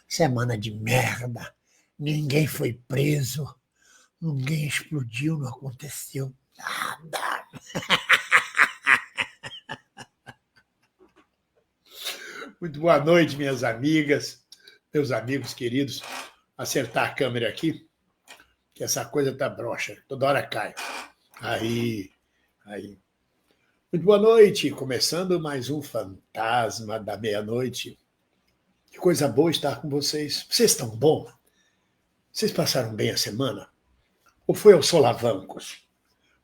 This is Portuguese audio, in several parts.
Semana de merda. Ninguém foi preso, ninguém explodiu, não aconteceu nada. Muito boa noite, minhas amigas, meus amigos queridos. Acertar a câmera aqui, que essa coisa tá broxa, toda hora cai. Aí. Muito boa noite, começando mais um Fantasma da Meia-Noite. Que coisa boa estar com vocês. Vocês estão bom? Vocês passaram bem a semana? Ou foi aos solavancos?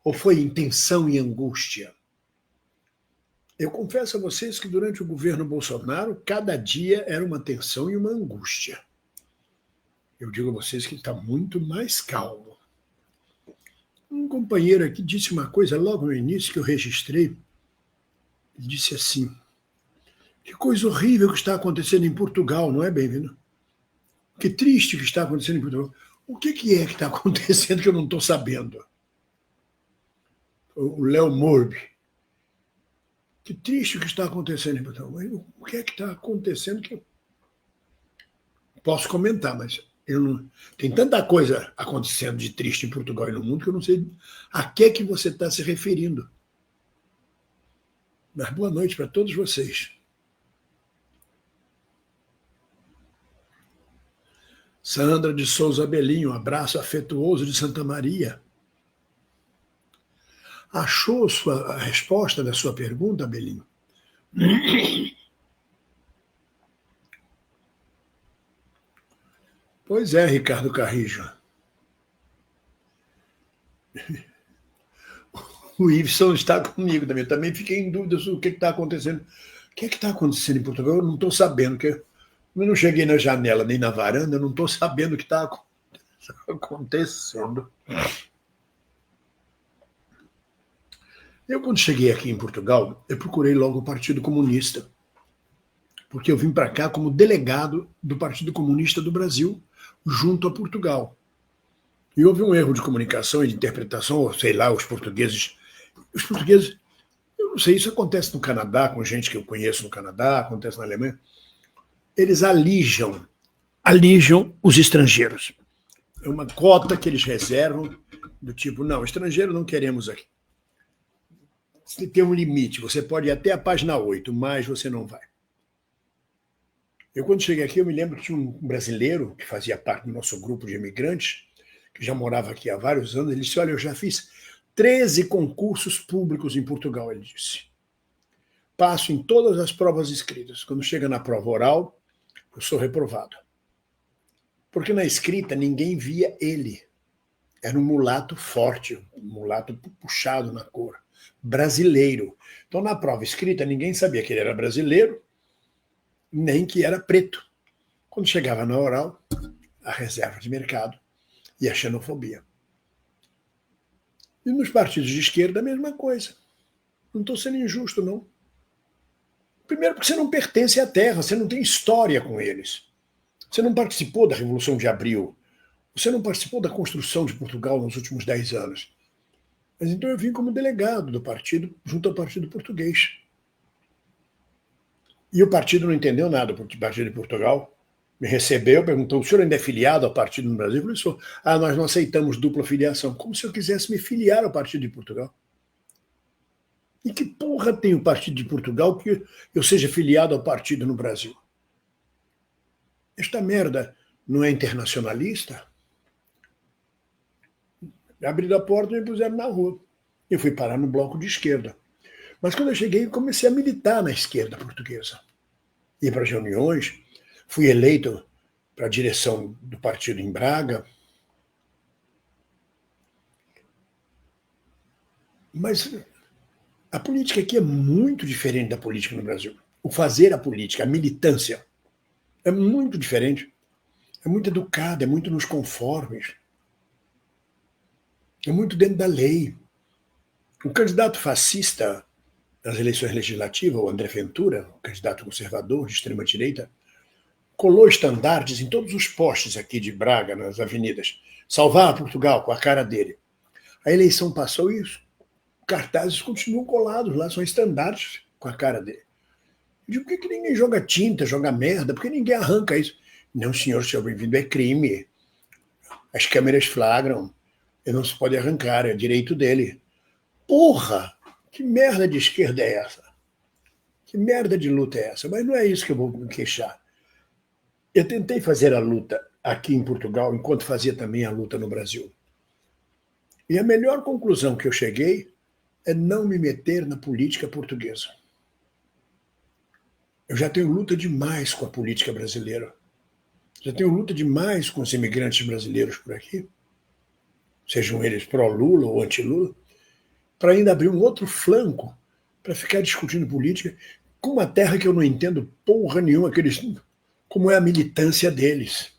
Ou foi em tensão e angústia? Eu confesso a vocês que durante o governo Bolsonaro, cada dia era uma tensão e uma angústia. Eu digo a vocês que está muito mais calmo. Um companheiro aqui disse uma coisa logo no início que eu registrei. Ele disse assim: que coisa horrível que está acontecendo em Portugal, não é, bem-vindo? Que triste que está acontecendo em Portugal. O que é que está acontecendo que eu não estou sabendo? O Léo Morbi. Que triste o que está acontecendo em Portugal. O que é que está acontecendo que eu posso comentar, mas eu não... tem tanta coisa acontecendo de triste em Portugal e no mundo que eu não sei a que você está se referindo. Mas boa noite para todos vocês. Sandra de Souza Belinho, um abraço afetuoso de Santa Maria. Achou a resposta da sua pergunta, Belinho? Pois é, Ricardo Carrijo. O Iveson está comigo também. Eu também fiquei em dúvida sobre o que está acontecendo. O que está acontecendo em Portugal? Eu não estou sabendo. Eu não cheguei na janela nem na varanda, eu não estou sabendo o que está acontecendo. Eu, quando cheguei aqui em Portugal, eu procurei logo o Partido Comunista, porque eu vim para cá como delegado do Partido Comunista do Brasil, junto a Portugal. E houve um erro de comunicação e de interpretação, ou sei lá, os portugueses, eu não sei, isso acontece no Canadá, com gente que eu conheço no Canadá, acontece na Alemanha, eles alijam os estrangeiros. É uma cota que eles reservam, do tipo, não, estrangeiro não queremos aqui. Você tem um limite, você pode ir até a página 8, mas você não vai. Eu, quando cheguei aqui, eu me lembro que tinha um brasileiro que fazia parte do nosso grupo de imigrantes, que já morava aqui há vários anos. Ele disse: olha, eu já fiz 13 concursos públicos em Portugal, ele disse. Passo em todas as provas escritas. Quando chega na prova oral, eu sou reprovado. Porque na escrita ninguém via ele. Era um mulato forte, um mulato puxado na cor. Brasileiro. Então, na prova escrita, ninguém sabia que ele era brasileiro, nem que era preto. Quando chegava na oral, a reserva de mercado e a xenofobia. E nos partidos de esquerda, a mesma coisa. Não estou sendo injusto, não. Primeiro porque você não pertence à terra, você não tem história com eles. Você não participou da Revolução de Abril. Você não participou da construção de Portugal nos últimos 10 anos. Mas então eu vim como delegado do partido, junto ao Partido Português. E o partido não entendeu nada, porque o Partido de Portugal me recebeu, perguntou: o senhor ainda é filiado ao partido no Brasil? Eu falei: sou. Nós não aceitamos dupla filiação. Como se eu quisesse me filiar ao Partido de Portugal. E que porra tem o Partido de Portugal que eu seja filiado ao partido no Brasil? Esta merda não é internacionalista? Abriram a porta e me puseram na rua. Eu fui parar no bloco de esquerda. Mas quando eu cheguei, eu comecei a militar na esquerda portuguesa. Ia para as reuniões, fui eleito para a direção do partido em Braga. Mas a política aqui é muito diferente da política no Brasil. O fazer a política, a militância, é muito diferente. É muito educada, é muito nos conformes. É muito dentro da lei. O candidato fascista nas eleições legislativas, o André Ventura, o candidato conservador de extrema-direita, colou estandartes em todos os postes aqui de Braga, nas avenidas. Salvar Portugal, com a cara dele. A eleição passou e os cartazes continuam colados lá, são estandartes com a cara dele. Eu digo, por que ninguém joga tinta, joga merda? Por que ninguém arranca isso? Não, senhor, seu bem-vindo, é crime. As câmeras flagram. E não se pode arrancar, é direito dele. Porra! Que merda de esquerda é essa? Que merda de luta é essa? Mas não é isso que eu vou me queixar. Eu tentei fazer a luta aqui em Portugal, enquanto fazia também a luta no Brasil. E a melhor conclusão que eu cheguei é não me meter na política portuguesa. Eu já tenho luta demais com a política brasileira. Já tenho luta demais com os imigrantes brasileiros por aqui, sejam eles pró-Lula ou anti-Lula, para ainda abrir um outro flanco para ficar discutindo política com uma terra que eu não entendo porra nenhuma, como é a militância deles.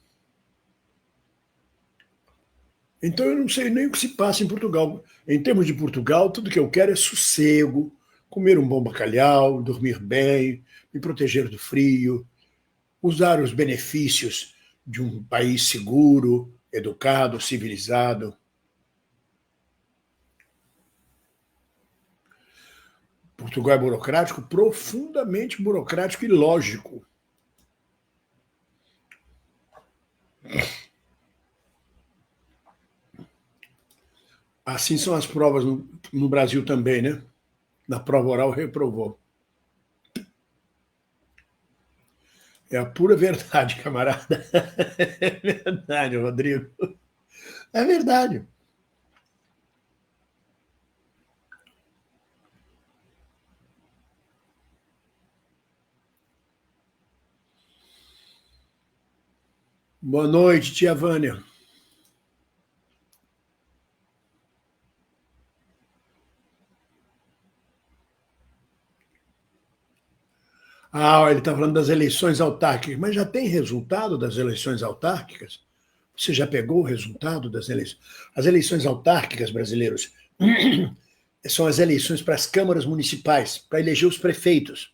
Então eu não sei nem o que se passa em Portugal. Em termos de Portugal, tudo que eu quero é sossego, comer um bom bacalhau, dormir bem, me proteger do frio, usar os benefícios de um país seguro, educado, civilizado. Portugal é burocrático, profundamente burocrático e lógico. Assim são as provas no Brasil também, né? Na prova oral reprovou. É a pura verdade, camarada. É verdade, Rodrigo. É verdade. Boa noite, tia Vânia. Ele está falando das eleições autárquicas, mas já tem resultado das eleições autárquicas? Você já pegou o resultado das eleições? As eleições autárquicas brasileiras são as eleições para as câmaras municipais, para eleger os prefeitos.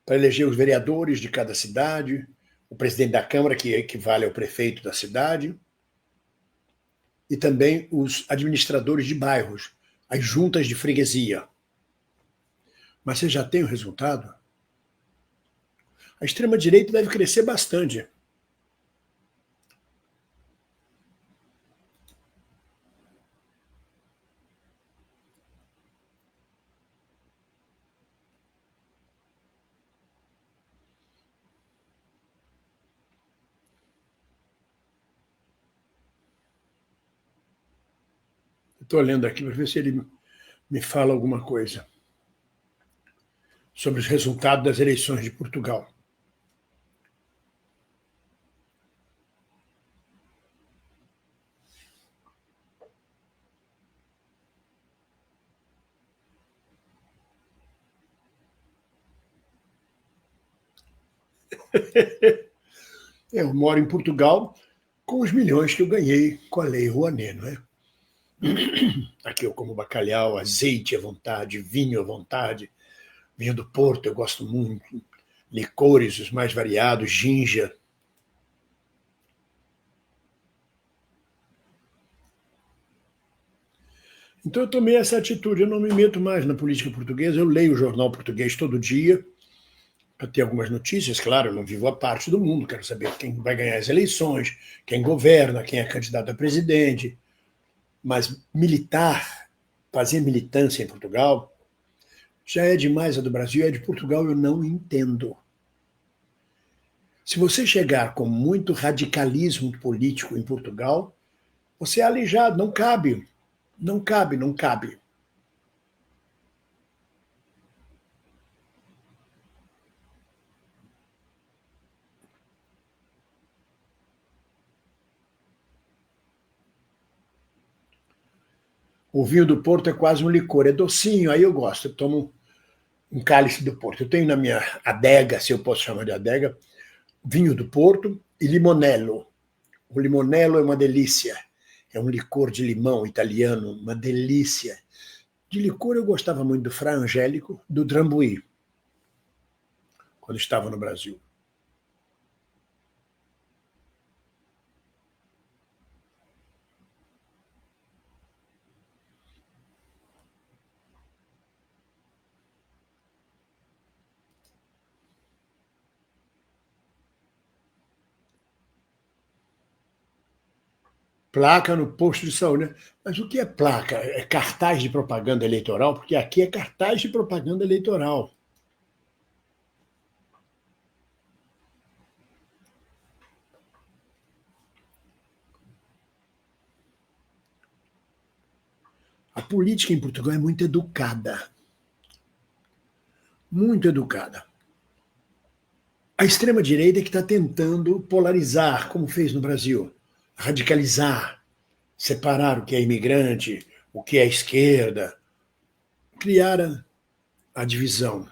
Para eleger os vereadores de cada cidade, o presidente da Câmara, que equivale ao prefeito da cidade, e também os administradores de bairros, as juntas de freguesia. Mas você já tem o resultado? A extrema-direita deve crescer bastante. Estou olhando aqui para ver se ele me fala alguma coisa sobre os resultados das eleições de Portugal. Eu moro em Portugal com os milhões que eu ganhei com a Lei Rouanet, não é? Aqui eu como bacalhau, azeite à vontade, vinho à vontade, vinho do Porto eu gosto muito, licores os mais variados, ginja. Então eu tomei essa atitude, eu não me meto mais na política portuguesa, eu leio o jornal português todo dia, para ter algumas notícias, claro, eu não vivo a parte do mundo, quero saber quem vai ganhar as eleições, quem governa, quem é candidato a presidente, mas militar, fazer militância em Portugal, já é demais a do Brasil, a de Portugal eu não entendo. Se você chegar com muito radicalismo político em Portugal, você é alijado, não cabe, não cabe, não cabe. O vinho do Porto é quase um licor, é docinho, aí eu gosto, eu tomo um cálice do Porto. Eu tenho na minha adega, se eu posso chamar de adega, vinho do Porto e limonello. O limonello é uma delícia, é um licor de limão italiano, uma delícia. De licor eu gostava muito do Fra Angélico, do Drambuie. quando estava no Brasil. Placa no posto de saúde. Mas o que é placa? É cartaz de propaganda eleitoral? Porque aqui é cartaz de propaganda eleitoral. A política em Portugal é muito educada. Muito educada. A extrema-direita é que está tentando polarizar, como fez no Brasil, radicalizar, separar o que é imigrante, o que é esquerda, criar a divisão.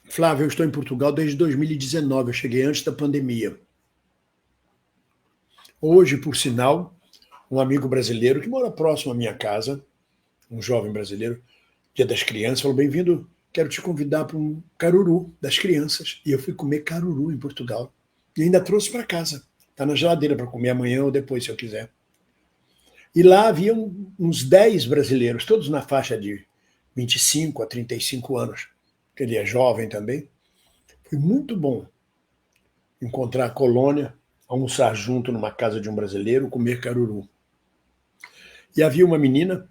Flávio, eu estou em Portugal desde 2019, eu cheguei antes da pandemia. Hoje, por sinal, um amigo brasileiro que mora próximo à minha casa, um jovem brasileiro, Dia das Crianças, falou: bem-vindo, quero te convidar para um caruru das crianças. E eu fui comer caruru em Portugal. E ainda trouxe para casa. Está na geladeira para comer amanhã ou depois, se eu quiser. E lá havia uns 10 brasileiros, todos na faixa de 25 a 35 anos. Ele é jovem também. Foi muito bom encontrar a colônia, almoçar junto numa casa de um brasileiro, comer caruru. E havia uma menina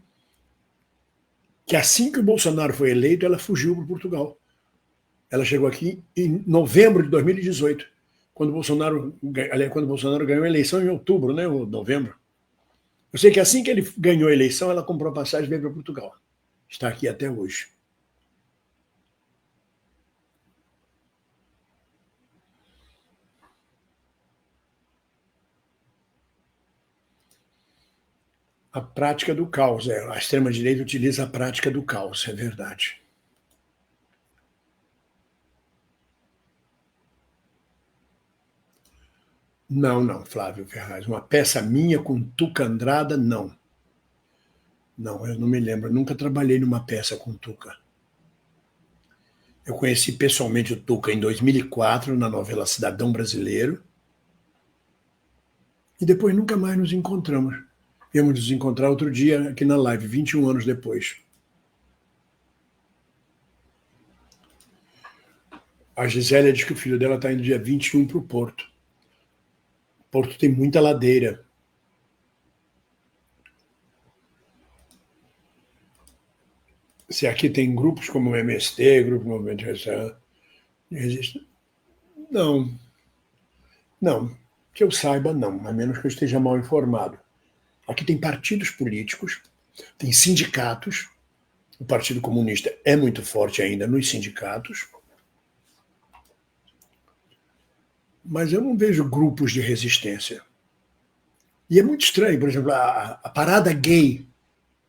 que assim que o Bolsonaro foi eleito, ela fugiu para Portugal. Ela chegou aqui em novembro de 2018, quando o Bolsonaro ganhou a eleição em outubro, né, ou novembro. Eu sei que assim que ele ganhou a eleição, ela comprou passagem e veio para Portugal. Está aqui até hoje. A prática do caos. A extrema-direita utiliza a prática do caos, é verdade. Não, Flávio Ferraz. Uma peça minha com Tuca Andrada, não. Não, eu não me lembro. Eu nunca trabalhei numa peça com Tuca. Eu conheci pessoalmente o Tuca em 2004, na novela Cidadão Brasileiro. E depois nunca mais nos encontramos. Viemos nos encontrar outro dia aqui na live, 21 anos depois. A Gisélia diz que o filho dela está indo dia 21 para o Porto. Porto tem muita ladeira. Se aqui tem grupos como o MST, Grupo Movimento de Resistência, não, que eu saiba não, a menos que eu esteja mal informado. Aqui tem partidos políticos, tem sindicatos, o Partido Comunista é muito forte ainda nos sindicatos, mas eu não vejo grupos de resistência. E é muito estranho, por exemplo, a parada gay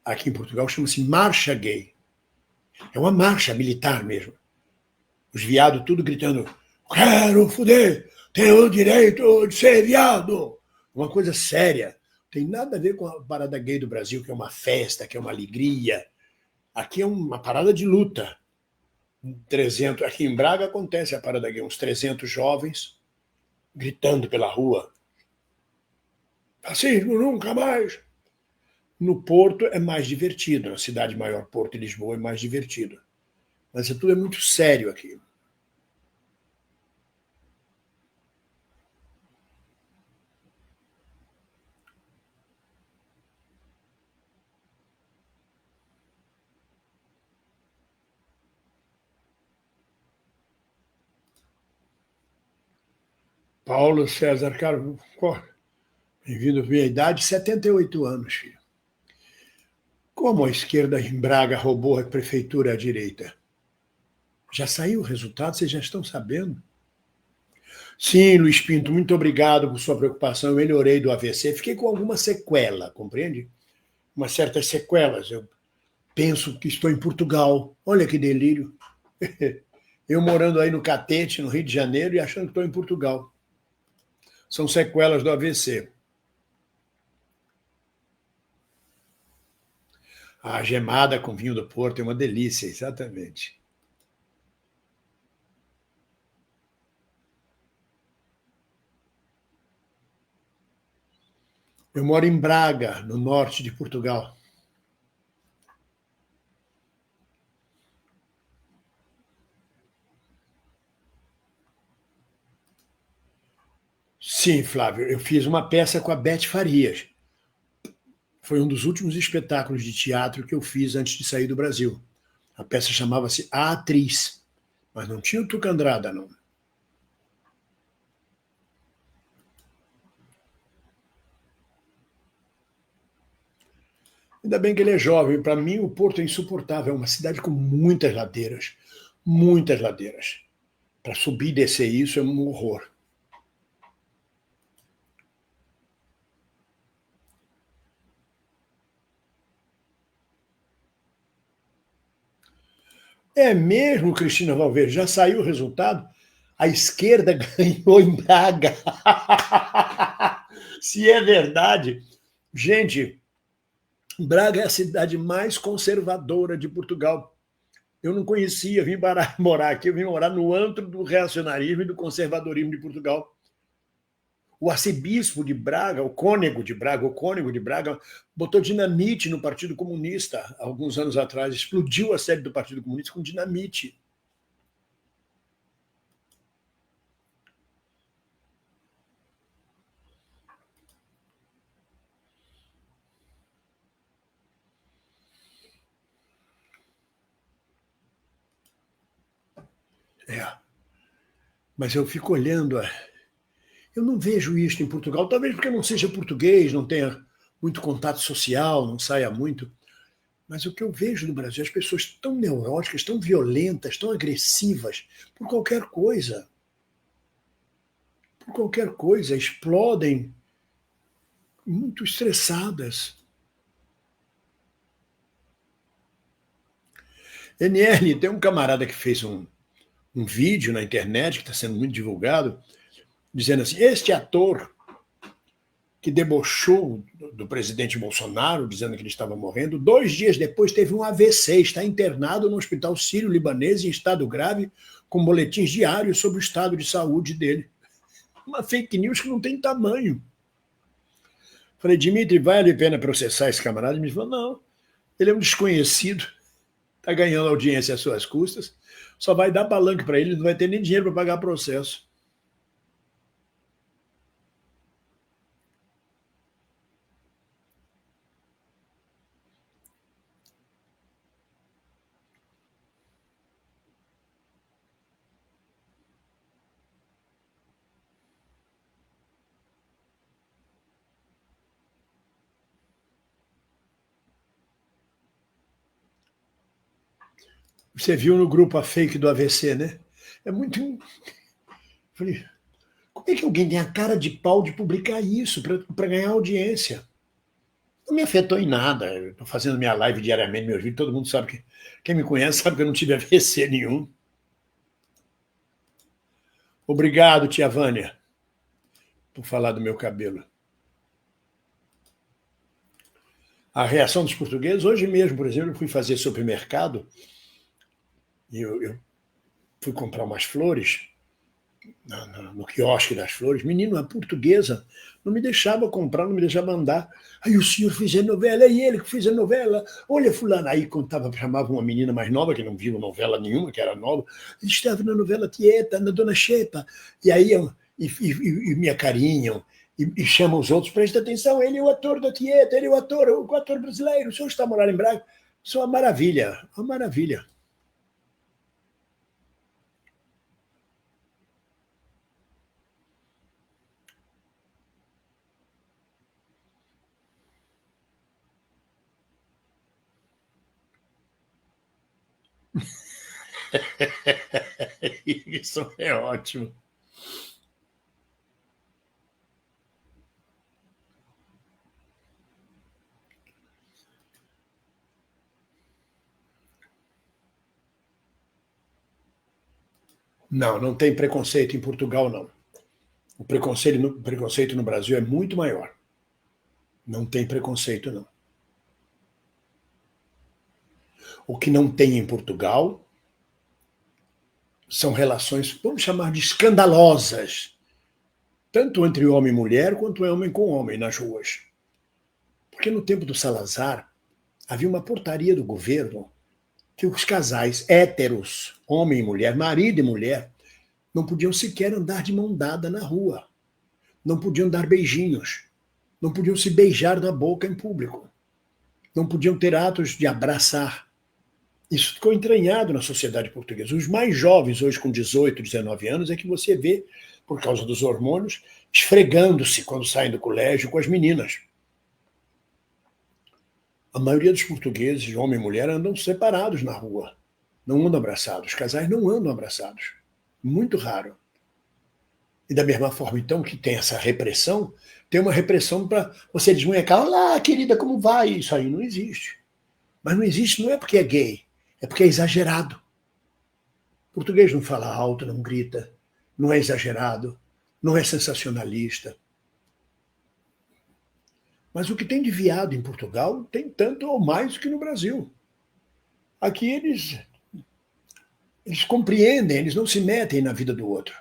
aqui em Portugal chama-se Marcha Gay. É uma marcha militar mesmo. Os viados tudo gritando: quero fuder, tenho o direito de ser viado. Uma coisa séria. Tem nada a ver com a parada gay do Brasil, que é uma festa, que é uma alegria. Aqui é uma parada de luta. 300, aqui em Braga acontece a parada gay, uns 300 jovens gritando pela rua: fascismo nunca mais. No Porto é mais divertido, na cidade maior, Porto e Lisboa, é mais divertido. Mas tudo é muito sério aqui. Paulo César, cara, bem-vindo à minha idade, 78 anos, filho. Como a esquerda em Braga roubou a prefeitura à direita? Já saiu o resultado? Vocês já estão sabendo? Sim, Luiz Pinto, muito obrigado por sua preocupação. Eu melhorei do AVC. Fiquei com alguma sequela, compreende? Umas certas sequelas. Eu penso que estou em Portugal. Olha que delírio. Eu morando aí no Catete, no Rio de Janeiro, e achando que estou em Portugal. São sequelas do AVC. A gemada com vinho do Porto é uma delícia, exatamente. Eu moro em Braga, no norte de Portugal. Sim, Flávio, eu fiz uma peça com a Beth Farias. Foi um dos últimos espetáculos de teatro que eu fiz antes de sair do Brasil. A peça chamava-se A Atriz, mas não tinha o Tuca Andrada, não. Ainda bem que ele é jovem. Para mim, o Porto é insuportável. É uma cidade com muitas ladeiras. Muitas ladeiras. Para subir e descer isso é um horror. É mesmo, Cristina Valverde, já saiu o resultado? A esquerda ganhou em Braga. Se é verdade. Gente, Braga é a cidade mais conservadora de Portugal. Eu não conhecia, vim morar aqui, eu vim morar no antro do reacionarismo e do conservadorismo de Portugal. O arcebispo de Braga, o cônego de Braga, botou dinamite no Partido Comunista alguns anos atrás, explodiu a sede do Partido Comunista com dinamite. É. Mas eu fico olhando, eu não vejo isso em Portugal, talvez porque eu não seja português, não tenha muito contato social, não saia muito. Mas o que eu vejo no Brasil, as pessoas tão neuróticas, tão violentas, tão agressivas, por qualquer coisa, explodem muito estressadas. NL, tem um camarada que fez um vídeo na internet, que está sendo muito divulgado, dizendo assim, este ator que debochou do presidente Bolsonaro, dizendo que ele estava morrendo, 2 dias depois teve um AVC, está internado no hospital sírio-libanês em estado grave, com boletins diários sobre o estado de saúde dele. Uma fake news que não tem tamanho. Falei, Dimitri, vale a pena processar esse camarada? Ele me falou, não, ele é um desconhecido, está ganhando audiência às suas custas, só vai dar palanque para ele, não vai ter nem dinheiro para pagar processo. Você viu no grupo a fake do AVC, né? É muito. Falei, como é que alguém tem a cara de pau de publicar isso para ganhar audiência? Não me afetou em nada. Eu estou fazendo minha live diariamente, meus vídeos, todo mundo sabe que. Quem me conhece sabe que eu não tive AVC nenhum. Obrigado, tia Vânia, por falar do meu cabelo. A reação dos portugueses, hoje mesmo, por exemplo, eu fui fazer supermercado e eu fui comprar umas flores no quiosque das flores. Menino, a portuguesa não me deixava comprar, não me deixava andar. Aí o senhor fez a novela, é ele que fez a novela. Olha, fulana. Aí contava, chamava uma menina mais nova, que não viu novela nenhuma, que era nova. Ele estava na novela Tieta, na Dona Xepa. E aí e me acarinham. E chamam os outros, presta atenção, ele é o ator da Tieta, ele é o ator brasileiro, o senhor está a morar em Braga. Isso é uma maravilha, uma maravilha. Isso é ótimo. Não, não tem preconceito em Portugal, não. O preconceito no Brasil é muito maior. Não tem preconceito, não. O que não tem em Portugal são relações, vamos chamar de escandalosas, tanto entre homem e mulher, quanto homem com homem nas ruas. Porque no tempo do Salazar, havia uma portaria do governo que os casais héteros, homem e mulher, marido e mulher, não podiam sequer andar de mão dada na rua. Não podiam dar beijinhos. Não podiam se beijar na boca em público. Não podiam ter atos de abraçar. Isso ficou entranhado na sociedade portuguesa. Os mais jovens, hoje com 18, 19 anos, é que você vê, por causa dos hormônios, esfregando-se quando saem do colégio com as meninas. A maioria dos portugueses, homem e mulher, andam separados na rua. Não andam abraçados. Os casais não andam abraçados. Muito raro. E da mesma forma, então, que tem essa repressão, tem uma repressão para você desmunhecar. Olá, querida, como vai? Isso aí não existe. Mas não existe não é porque é gay, é porque é exagerado. O português não fala alto, não grita, não é exagerado, não é sensacionalista. Mas o que tem de viado em Portugal tem tanto ou mais do que no Brasil. Aqui eles compreendem, eles não se metem na vida do outro.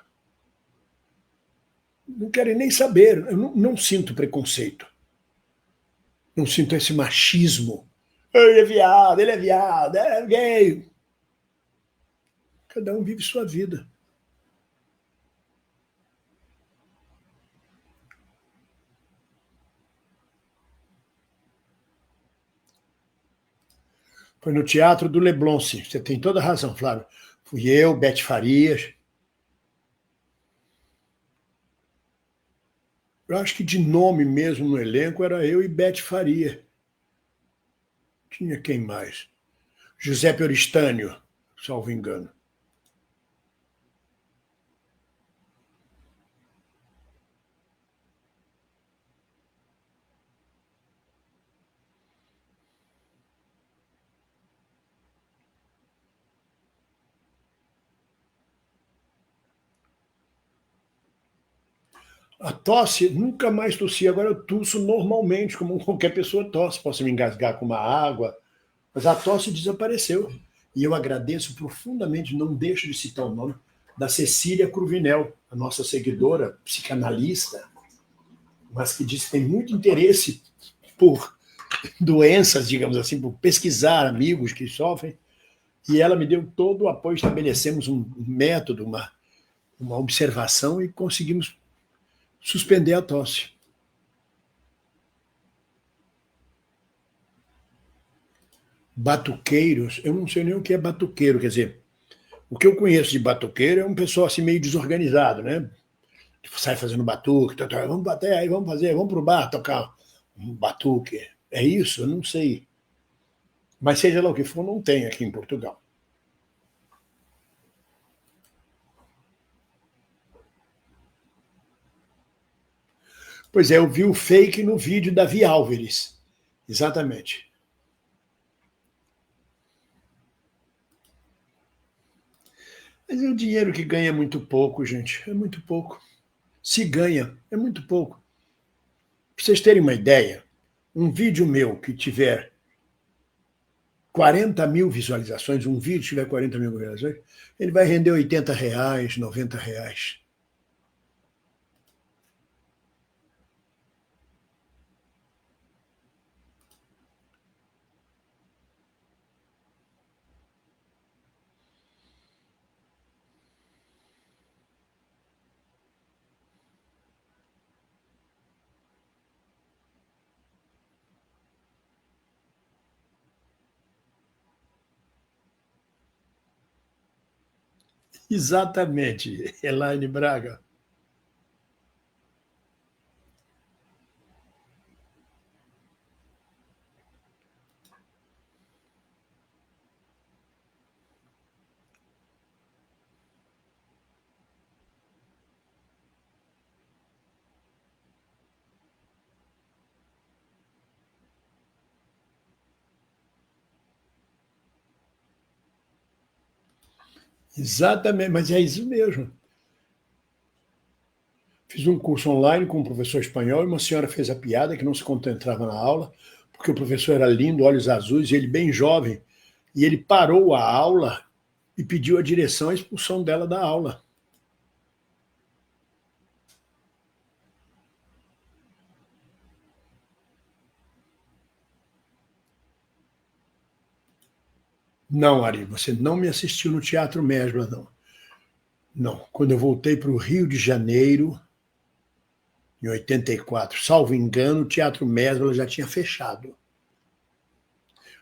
Não querem nem saber. Eu não sinto preconceito. Não sinto esse machismo. Ele é viado, é gay. Cada um vive sua vida. Foi no Teatro do Leblon, sim. Você tem toda a razão, Flávio. Fui eu, Bete Farias. Eu acho que de nome mesmo no elenco era eu e Bete Faria. Tinha quem mais? Giuseppe Oristânio, salvo engano. A tosse, nunca mais tossi. Agora eu tuço normalmente, como qualquer pessoa tosse. Posso me engasgar com uma água, mas a tosse desapareceu. E eu agradeço profundamente, não deixo de citar o nome, da Cecília Cruvinel, a nossa seguidora, psicanalista, mas que diz que tem muito interesse por doenças, digamos assim, por pesquisar amigos que sofrem. E ela me deu todo o apoio, estabelecemos um método, uma observação e conseguimos suspender a tosse. Batuqueiros, eu não sei nem o que é batuqueiro, quer dizer, o que eu conheço de batuqueiro é um pessoal assim meio desorganizado, né? Sai fazendo batuque, vamos bater aí, vamos fazer, vamos pro bar tocar um batuque. É isso? Eu não sei. Mas seja lá o que for, não tem aqui em Portugal. Pois é, eu vi o fake no vídeo da Vi Álvares. Exatamente. Mas é o dinheiro que ganha é muito pouco, gente. É muito pouco. Se ganha, é muito pouco. Para vocês terem uma ideia, um vídeo meu que tiver 40 mil visualizações, um vídeo tiver 40 mil visualizações, ele vai render R$80, R$90. Exatamente, Elaine Braga. Exatamente, mas é isso mesmo. Fiz um curso online com um professor espanhol e uma senhora fez a piada que não se concentrava na aula, porque o professor era lindo, olhos azuis, e ele bem jovem. E ele parou a aula e pediu à direção a expulsão dela da aula. Não, Ari, você não me assistiu no Teatro Mesbla, não. Não. Quando eu voltei para o Rio de Janeiro, em 84, salvo engano, o Teatro Mesbla já tinha fechado.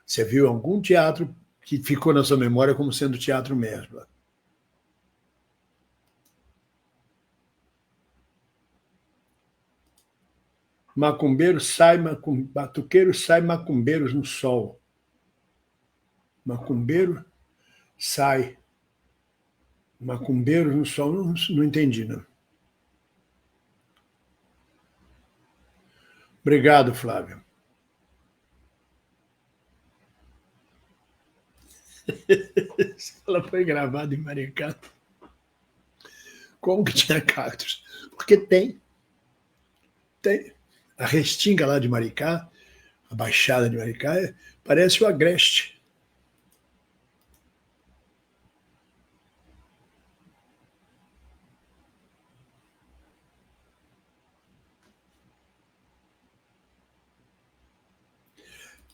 Você viu algum teatro que ficou na sua memória como sendo Teatro Mesbla? Batuqueiro sai macumbeiros no sol. Macumbeiro sai. Macumbeiros no sol, não entendi, não. Obrigado, Flávio. Ela foi gravada em Maricá. Como que tinha cactos? Porque tem. A Restinga lá de Maricá, a Baixada de Maricá, parece o Agreste.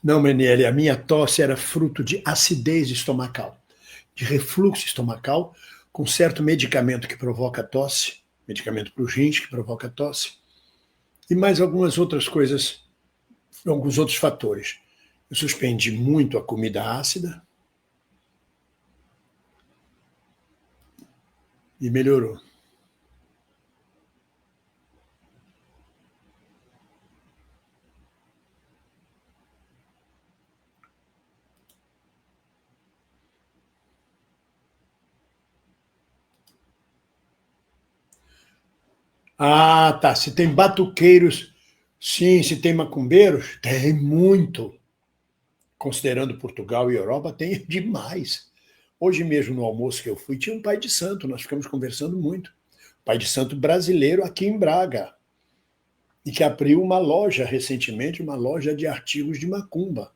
Não, Menele, a minha tosse era fruto de acidez estomacal, de refluxo estomacal, com certo medicamento que provoca tosse, medicamento para o rinite que provoca tosse, e mais algumas outras coisas, alguns outros fatores. Eu suspendi muito a comida ácida e melhorou. Ah, tá. Se tem batuqueiros, sim, se tem macumbeiros, tem muito. Considerando Portugal e Europa, tem demais. Hoje mesmo, no almoço que eu fui, tinha um pai de santo, nós ficamos conversando muito. Pai de santo brasileiro aqui em Braga. E que abriu uma loja recentemente, uma loja de artigos de macumba.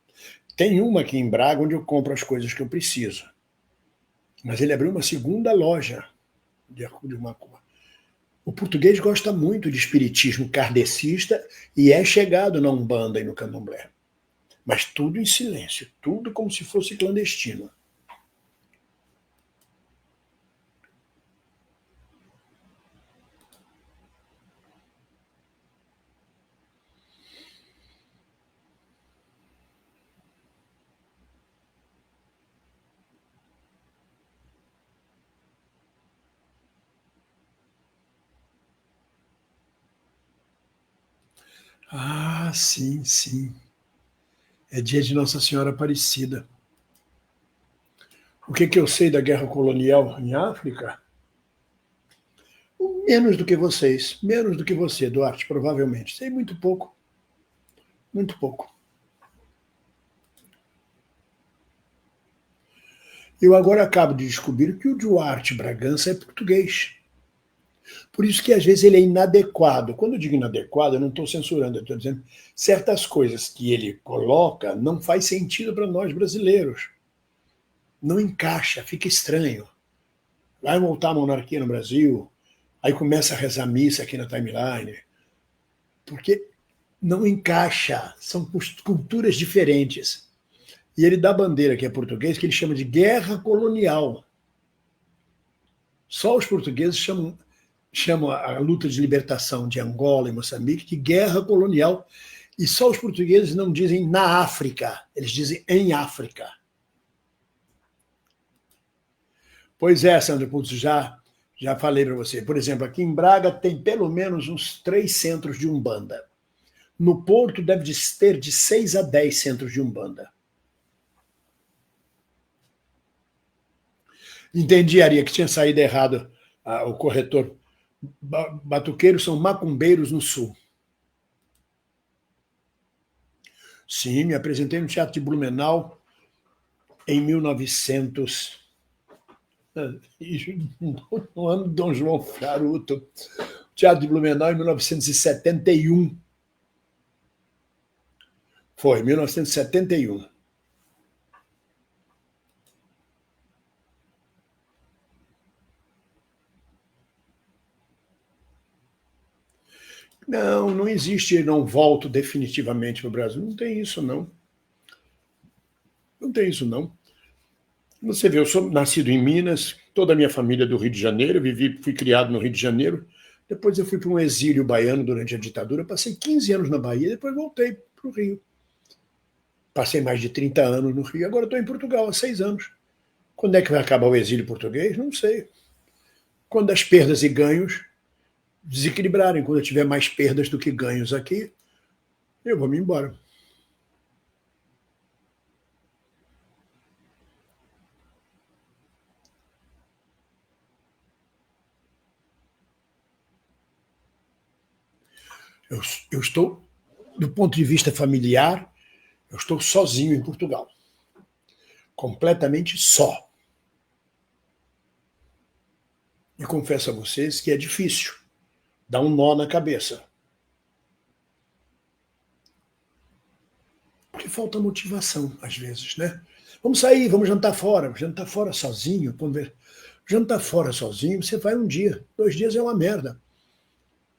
Tem uma aqui em Braga onde eu compro as coisas que eu preciso. Mas ele abriu uma segunda loja de macumba. O português gosta muito de espiritismo kardecista e é chegado na Umbanda e no Candomblé. Mas tudo em silêncio, tudo como se fosse clandestino. Ah, sim, sim. É dia de Nossa Senhora Aparecida. O que eu sei da guerra colonial em África? Menos do que vocês, menos do que você, Duarte, provavelmente. Sei muito pouco, muito pouco. Eu agora acabo de descobrir que o Duarte Bragança é português. Por isso que às vezes ele é inadequado. Quando eu digo inadequado, eu não estou censurando, eu estou dizendo certas coisas que ele coloca não faz sentido para nós brasileiros. Não encaixa, fica estranho. Vai voltar a monarquia no Brasil, aí começa a rezar missa aqui na timeline, porque não encaixa, são culturas diferentes. E ele dá bandeira, que é português, que ele chama de guerra colonial. Só os portugueses chamam a luta de libertação de Angola e Moçambique de guerra colonial, e só os portugueses não dizem na África, eles dizem em África. Pois é, Sandro Putz, já falei para você. Por exemplo, aqui em Braga tem pelo menos uns 3 centros de Umbanda. No Porto deve ter de 6 a 10 centros de Umbanda. Entendi, Aria, que tinha saído errado o corretor. Batuqueiros são macumbeiros no Sul. Sim, me apresentei no Teatro de Blumenau em 1900. No ano de Dom João Charuto. Teatro de Blumenau em 1971. Foi, 1971. Não, não existe, não volto definitivamente para o Brasil. Não tem isso, não. Não tem isso, não. Você vê, eu sou nascido em Minas, toda a minha família é do Rio de Janeiro, fui criado no Rio de Janeiro. Depois eu fui para um exílio baiano durante a ditadura, passei 15 anos na Bahia, depois voltei para o Rio. Passei mais de 30 anos no Rio, agora estou em Portugal há 6 anos. Quando é que vai acabar o exílio português? Não sei. Quando as perdas e ganhos desequilibrarem, quando eu tiver mais perdas do que ganhos aqui, eu vou me embora. Eu estou, do ponto de vista familiar, eu estou sozinho em Portugal. Completamente só. E confesso a vocês que é difícil. Dá um nó na cabeça. Porque falta motivação, às vezes, né? Vamos sair, vamos jantar fora. Jantar fora sozinho. Jantar fora sozinho, você vai um dia. 2 dias é uma merda.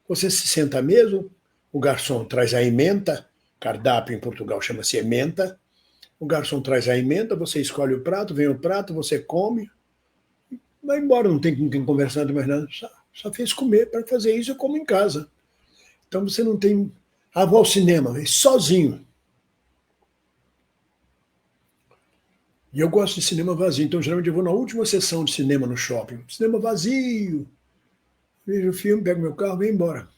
Você se senta mesmo, o garçom traz a ementa, cardápio em Portugal chama-se ementa, o garçom traz a ementa, você escolhe o prato, vem o prato, você come, vai embora, não tem com quem conversar mais nada, só fez comer. Para fazer isso eu como em casa. Então você não tem... Ah, vou ao cinema, sozinho. E eu gosto de cinema vazio, então geralmente eu vou na última sessão de cinema no shopping. Cinema vazio. Vejo o filme, pego meu carro, venho embora.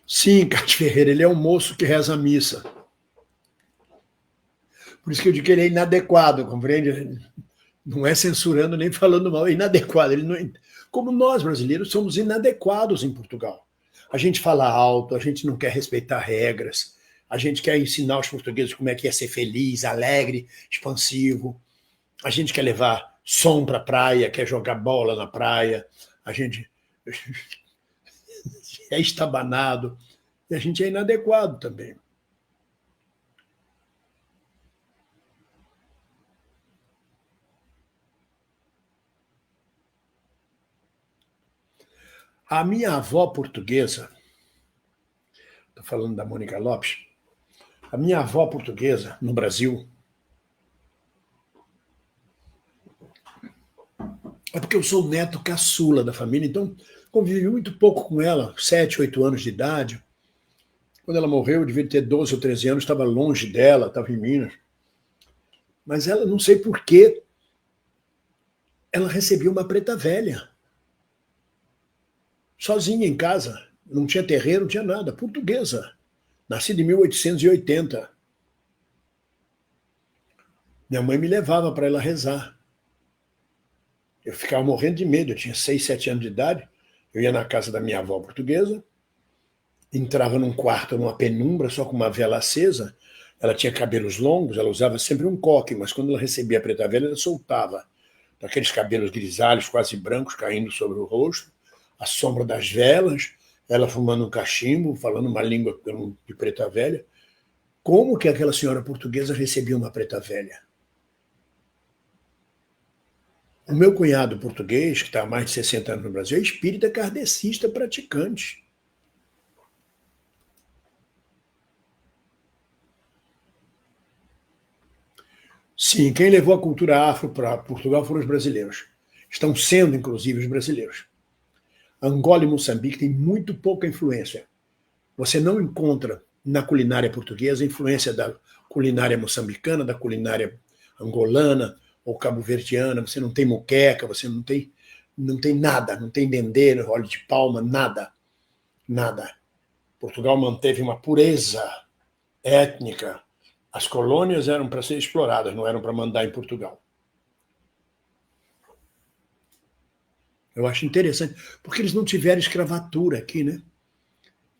Sim, Cássio Ferreira, ele é um moço que reza a missa. Por isso que eu digo que ele é inadequado, compreende? Não é censurando nem falando mal, é inadequado. Ele não... Como nós brasileiros somos inadequados em Portugal. A gente fala alto, a gente não quer respeitar regras, a gente quer ensinar os portugueses como é que é ser feliz, alegre, expansivo. A gente quer levar som para a praia, quer jogar bola na praia, a gente é estabanado e a gente é inadequado também. A minha avó portuguesa, estou falando da Mônica Lopes, a minha avó portuguesa no Brasil, é porque eu sou o neto caçula da família, então convivi muito pouco com ela, 7, 8 anos de idade. Quando ela morreu, eu devia ter 12 ou 13 anos, estava longe dela, estava em Minas. Mas ela, não sei por quê, ela recebia uma preta velha. Sozinha em casa. Não tinha terreiro, não tinha nada. Portuguesa. Nascida em 1880. Minha mãe me levava para ela rezar. Eu ficava morrendo de medo. Eu tinha 6, 7 anos de idade. Eu ia na casa da minha avó portuguesa, entrava num quarto, numa penumbra, só com uma vela acesa. Ela tinha cabelos longos, ela usava sempre um coque, mas quando ela recebia a preta velha, ela soltava. Aqueles cabelos grisalhos, quase brancos, caindo sobre o rosto, a sombra das velas, ela fumando um cachimbo, falando uma língua de preta velha. Como que aquela senhora portuguesa recebia uma preta velha? O meu cunhado português, que está há mais de 60 anos no Brasil, é espírita kardecista praticante. Sim, quem levou a cultura afro para Portugal foram os brasileiros. Estão sendo, inclusive, os brasileiros. Angola e Moçambique têm muito pouca influência. Você não encontra na culinária portuguesa a influência da culinária moçambicana, da culinária angolana ou cabo-verdiana. Você não tem moqueca, você não tem nada, não tem dendê, óleo de palma, nada. Nada. Portugal manteve uma pureza étnica. As colônias eram para ser exploradas, não eram para mandar em Portugal. Eu acho interessante, porque eles não tiveram escravatura aqui, né?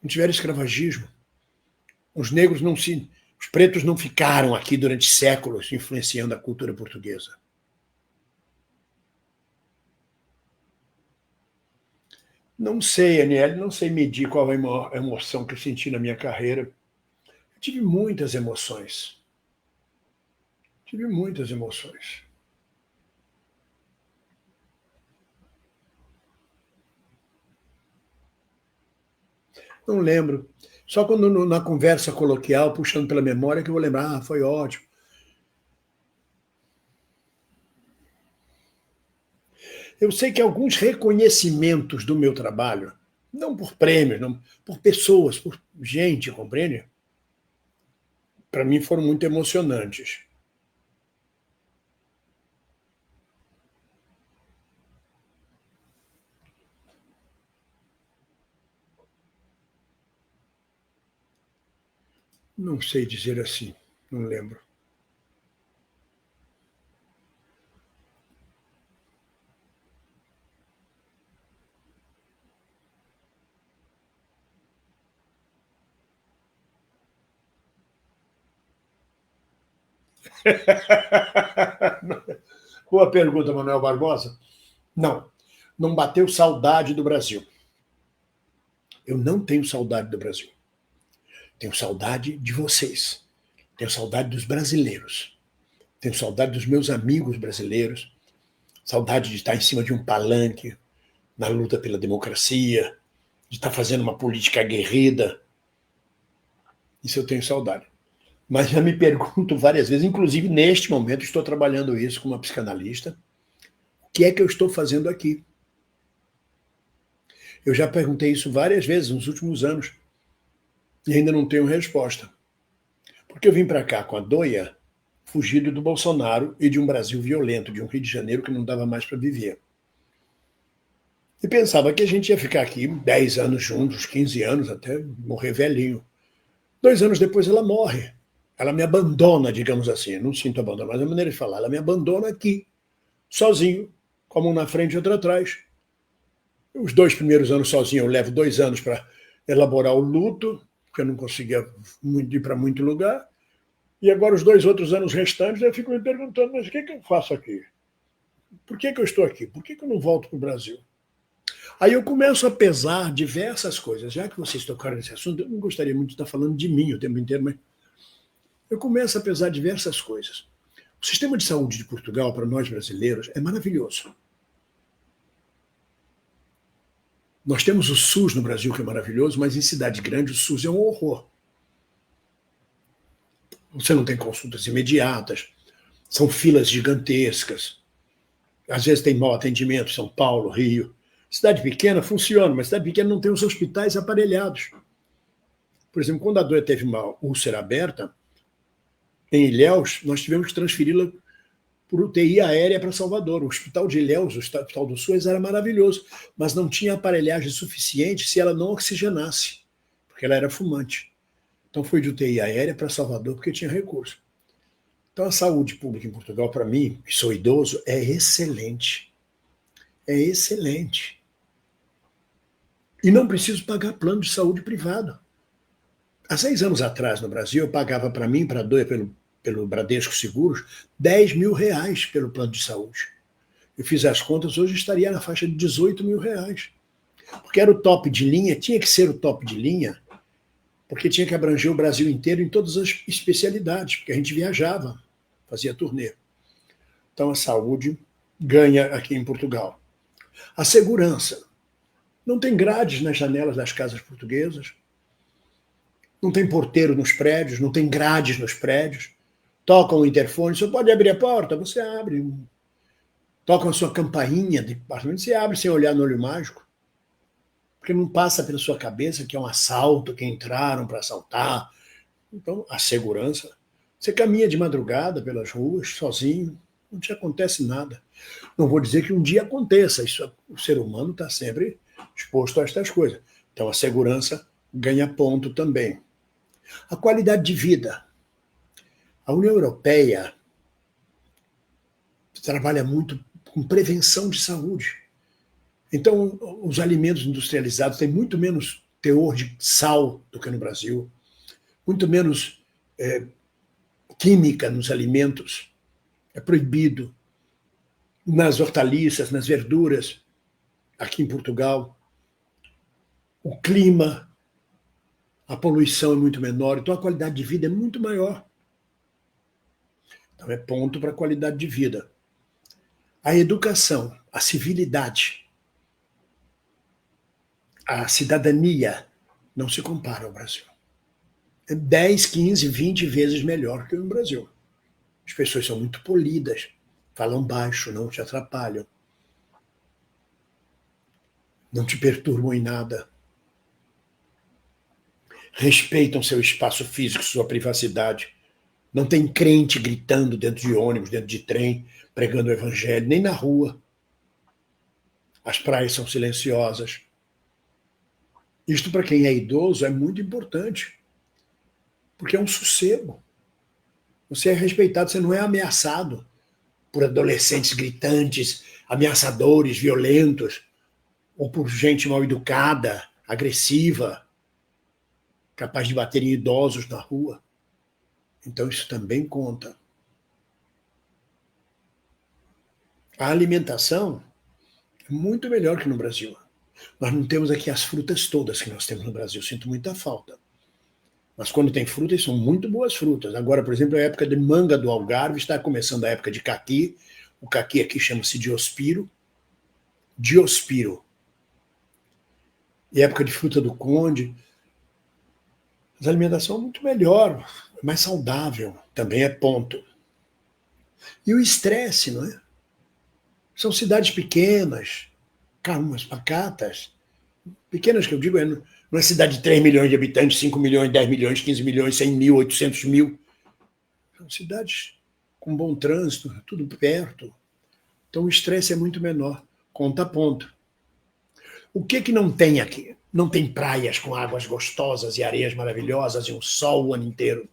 Não tiveram escravagismo. Os negros não se... Os pretos não ficaram aqui durante séculos influenciando a cultura portuguesa. Não sei, Aniele, não sei medir qual é a emoção que eu senti na minha carreira. Eu tive muitas emoções. Tive muitas emoções. Não lembro. Só quando na conversa coloquial, puxando pela memória, que eu vou lembrar, foi ótimo. Eu sei que alguns reconhecimentos do meu trabalho, não por prêmios, não, por pessoas, por gente, compreende? Para mim foram muito emocionantes. Não sei dizer assim, não lembro. Boa pergunta, Manuel Barbosa. Não, não bateu saudade do Brasil. Eu não tenho saudade do Brasil. Tenho saudade de vocês. Tenho saudade dos brasileiros. Tenho saudade dos meus amigos brasileiros. Saudade de estar em cima de um palanque na luta pela democracia, de estar fazendo uma política aguerrida. Isso eu tenho saudade. Mas já me pergunto várias vezes, inclusive neste momento estou trabalhando isso com uma psicanalista, o que é que eu estou fazendo aqui? Eu já perguntei isso várias vezes nos últimos anos e ainda não tenho resposta. Porque eu vim para cá com a doia, fugido do Bolsonaro e de um Brasil violento, de um Rio de Janeiro que não dava mais para viver. E pensava que a gente ia ficar aqui 10 anos juntos, 15 anos, até morrer velhinho. 2 anos depois ela morre. Ela me abandona, digamos assim. Eu não sinto abandono, mas é a maneira de falar. Ela me abandona aqui, sozinho, com a mão na frente e outra atrás. Os 2 primeiros anos sozinho, eu levo 2 anos para elaborar o luto, porque eu não conseguia ir para muito lugar. E agora, os 2 outros anos restantes, eu fico me perguntando, mas o que eu faço aqui? Por que eu estou aqui? Por que eu não volto para o Brasil? Aí eu começo a pesar diversas coisas. Já que vocês tocaram nesse assunto, eu não gostaria muito de estar falando de mim o tempo inteiro, mas eu começo a pesar diversas coisas. O sistema de saúde de Portugal, para nós brasileiros, é maravilhoso. Nós temos o SUS no Brasil, que é maravilhoso, mas em cidade grande o SUS é um horror. Você não tem consultas imediatas, são filas gigantescas. Às vezes tem mau atendimento, São Paulo, Rio. Cidade pequena funciona, mas cidade pequena não tem os hospitais aparelhados. Por exemplo, quando a doia teve uma úlcera aberta, em Ilhéus, nós tivemos que transferi-la por UTI aérea para Salvador. O Hospital de Ilhéus, o Hospital do SUS, era maravilhoso, mas não tinha aparelhagem suficiente se ela não oxigenasse, porque ela era fumante. Então foi de UTI aérea para Salvador, porque tinha recurso. Então a saúde pública em Portugal, para mim, que sou idoso, é excelente. É excelente. E não preciso pagar plano de saúde privado. Há 6 anos atrás, no Brasil, eu pagava para mim, para a doia, pelo Bradesco Seguros, 10 mil reais pelo plano de saúde. Eu fiz as contas, hoje estaria na faixa de 18 mil reais. Porque era o top de linha, tinha que ser o top de linha, porque tinha que abranger o Brasil inteiro em todas as especialidades, porque a gente viajava, fazia turnê. Então a saúde ganha aqui em Portugal. A segurança. Não tem grades nas janelas das casas portuguesas, não tem porteiro nos prédios, não tem grades nos prédios. Tocam o interfone, você pode abrir a porta? Você abre. Tocam a sua campainha de apartamento, você abre sem olhar no olho mágico. Porque não passa pela sua cabeça que é um assalto, que entraram para assaltar. Então, a segurança. Você caminha de madrugada pelas ruas, sozinho, não te acontece nada. Não vou dizer que um dia aconteça, isso, o ser humano está sempre exposto a estas coisas. Então, a segurança ganha ponto também. A qualidade de vida. A União Europeia trabalha muito com prevenção de saúde. Então, os alimentos industrializados têm muito menos teor de sal do que no Brasil, muito menos química nos alimentos. É proibido. Nas hortaliças, nas verduras, aqui em Portugal. o clima, a poluição é muito menor, então a qualidade de vida é muito maior. Então é ponto para a qualidade de vida. A educação, a civilidade, a cidadania não se compara ao Brasil. É 10, 15, 20 vezes melhor que no Brasil. As pessoas são muito polidas, falam baixo, não te atrapalham, não te perturbam em nada, respeitam seu espaço físico, sua privacidade. Não tem crente gritando dentro de ônibus, dentro de trem, pregando o evangelho, nem na rua. As praias são silenciosas. Isto, para quem é idoso, é muito importante, porque é um sossego. Você é respeitado, você não é ameaçado por adolescentes gritantes, ameaçadores, violentos, ou por gente mal educada, agressiva, capaz de bater em idosos na rua. Então isso também conta. A alimentação é muito melhor que no Brasil. Nós não temos aqui as frutas todas que nós temos no Brasil, sinto muita falta. Mas quando tem frutas, são muito boas frutas. Agora, por exemplo, a época de manga do Algarve, está começando a época de caqui. O caqui aqui chama-se diospiro. Diospiro. E a época de fruta do conde. A alimentação é muito melhor, mais saudável, também é ponto. E o estresse, não é? São cidades pequenas, calmas, pacatas. Pequenas que eu digo, não é cidade de 3 milhões de habitantes, 5 milhões, 10 milhões, 15 milhões, 100 mil, 800 mil. São cidades com bom trânsito, tudo perto. Então o estresse é muito menor, conta a ponto. O que não tem aqui? Não tem praias com águas gostosas e areias maravilhosas e um sol o ano inteiro.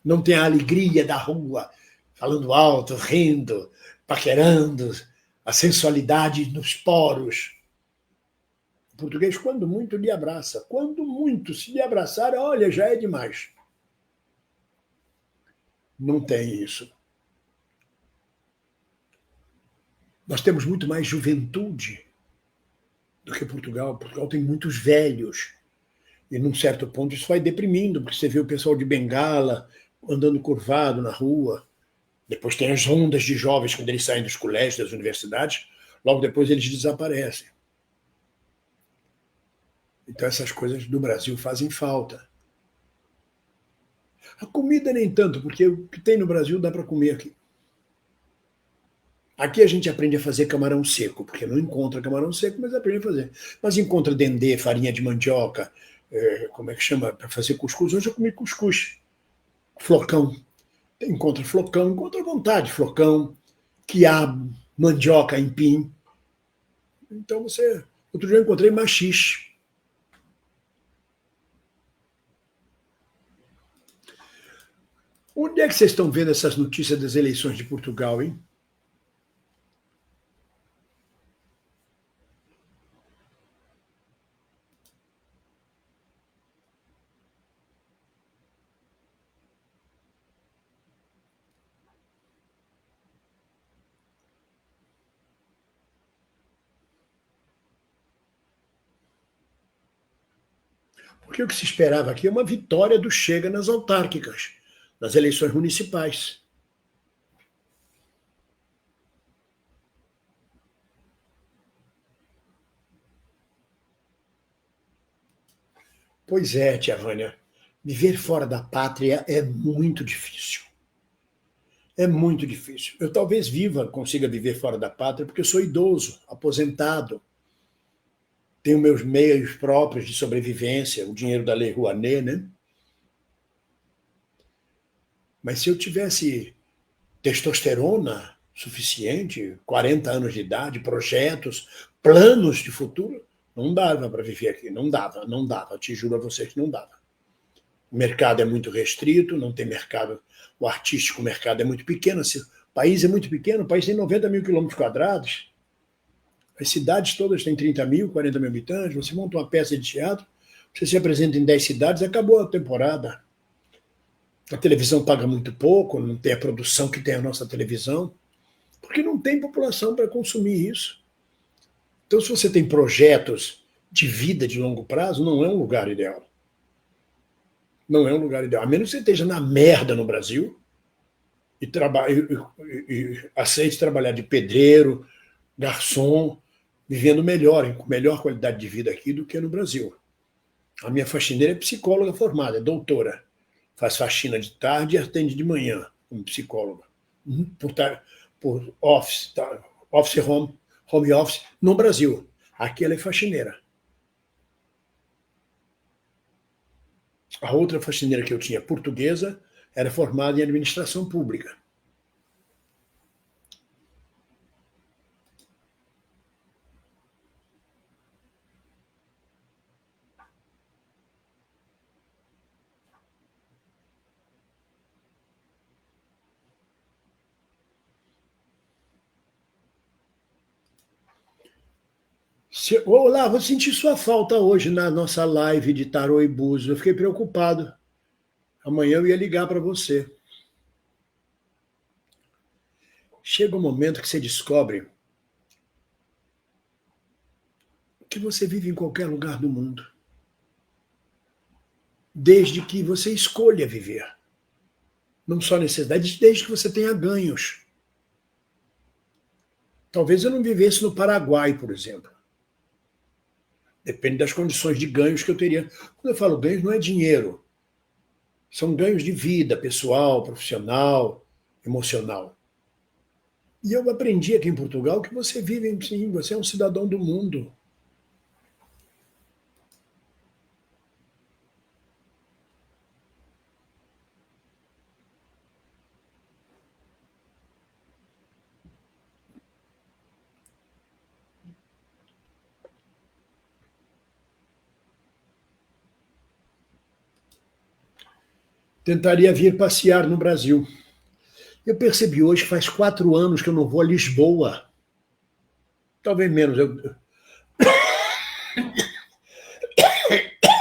Não tem a alegria da rua, falando alto, rindo, paquerando, a sensualidade nos poros. O português, quando muito, lhe abraça. Quando muito, se lhe abraçar, olha, já é demais. Não tem isso. Nós temos muito mais juventude do que Portugal. Portugal tem muitos velhos. E num certo ponto isso vai deprimindo, porque você vê o pessoal de bengala andando curvado na rua. Depois tem as ondas de jovens quando eles saem dos colégios, das universidades. Logo depois eles desaparecem. Então essas coisas do Brasil fazem falta. A comida nem tanto, porque o que tem no Brasil dá para comer aqui. Aqui a gente aprende a fazer camarão seco, porque não encontra camarão seco, mas aprende a fazer. Mas encontra dendê, farinha de mandioca, como é que chama, para fazer cuscuz. Hoje eu comi cuscuz, flocão. Encontra flocão, encontra à vontade, flocão, quiabo, mandioca, aipim. Então você... Outro dia eu encontrei maxixe. Onde é que vocês estão vendo essas notícias das eleições de Portugal, hein? Porque o que se esperava aqui é uma vitória do Chega nas autárquicas, nas eleições municipais. Pois é, tia Vânia, viver fora da pátria é muito difícil. É muito difícil. Eu talvez consiga viver fora da pátria porque eu sou idoso, aposentado, tenho meus meios próprios de sobrevivência, o dinheiro da Lei Rouanet, né? Mas se eu tivesse testosterona suficiente, 40 anos de idade, projetos, planos de futuro, não dava para viver aqui, não dava, te juro a vocês que não dava. O mercado é muito restrito, não tem mercado, o artístico mercado é muito pequeno, o país é muito pequeno, o país tem 90 mil quilômetros quadrados, as cidades todas têm 30 mil, 40 mil habitantes, você monta uma peça de teatro, você se apresenta em 10 cidades, acabou a temporada. A televisão paga muito pouco, não tem a produção que tem a nossa televisão, porque não tem população para consumir isso. Então, se você tem projetos de vida de longo prazo, não é um lugar ideal. Não é um lugar ideal. A menos que você esteja na merda no Brasil e aceite trabalhar de pedreiro, garçom, vivendo melhor, com melhor qualidade de vida aqui do que no Brasil. A minha faxineira é psicóloga formada, é doutora. Faz faxina de tarde e atende de manhã, como psicóloga. Por office, home office, no Brasil. Aqui ela é faxineira. A outra faxineira que eu tinha, portuguesa, era formada em administração pública. Olá, vou sentir sua falta hoje na nossa live de tarô e búzios. Eu fiquei preocupado. Amanhã eu ia ligar para você. Chega um momento que você descobre que você vive em qualquer lugar do mundo, desde que você escolha viver. Não só necessidade, desde que você tenha ganhos. Talvez eu não vivesse no Paraguai, por exemplo. Depende das condições de ganhos que eu teria. Quando eu falo ganhos, não é dinheiro. São ganhos de vida, pessoal, profissional, emocional. E eu aprendi aqui em Portugal que você vive, sim, você é um cidadão do mundo. Tentaria vir passear no Brasil. Eu percebi hoje que faz 4 anos que eu não vou a Lisboa. Talvez menos.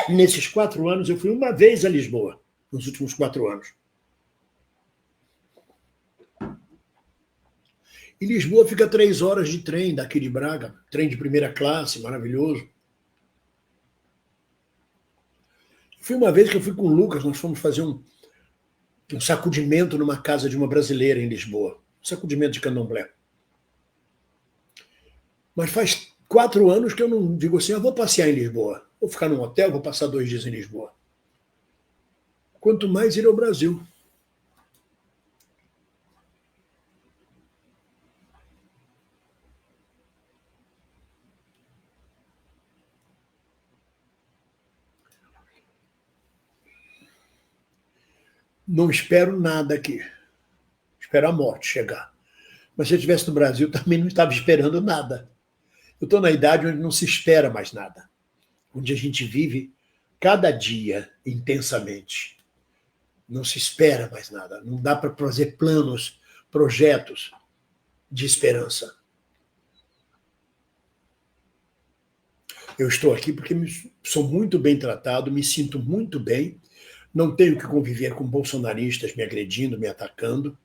Nesses 4 anos, eu fui uma vez a Lisboa, nos últimos 4 anos. E Lisboa fica 3 horas de trem daqui de Braga, trem de primeira classe, maravilhoso. Fui uma vez que eu fui com o Lucas, nós fomos fazer um sacudimento numa casa de uma brasileira em Lisboa. Um sacudimento de candomblé. Mas faz 4 anos que eu não digo assim, vou passear em Lisboa. Vou ficar num hotel, vou passar 2 dias em Lisboa. Quanto mais ir ao Brasil. Não espero nada aqui. Espero a morte chegar. Mas se eu estivesse no Brasil, também não estava esperando nada. Eu estou na idade onde não se espera mais nada. Onde a gente vive cada dia intensamente. Não se espera mais nada. Não dá para fazer planos, projetos de esperança. Eu estou aqui porque sou muito bem tratado, me sinto muito bem, não tenho que conviver com bolsonaristas me agredindo, me atacando.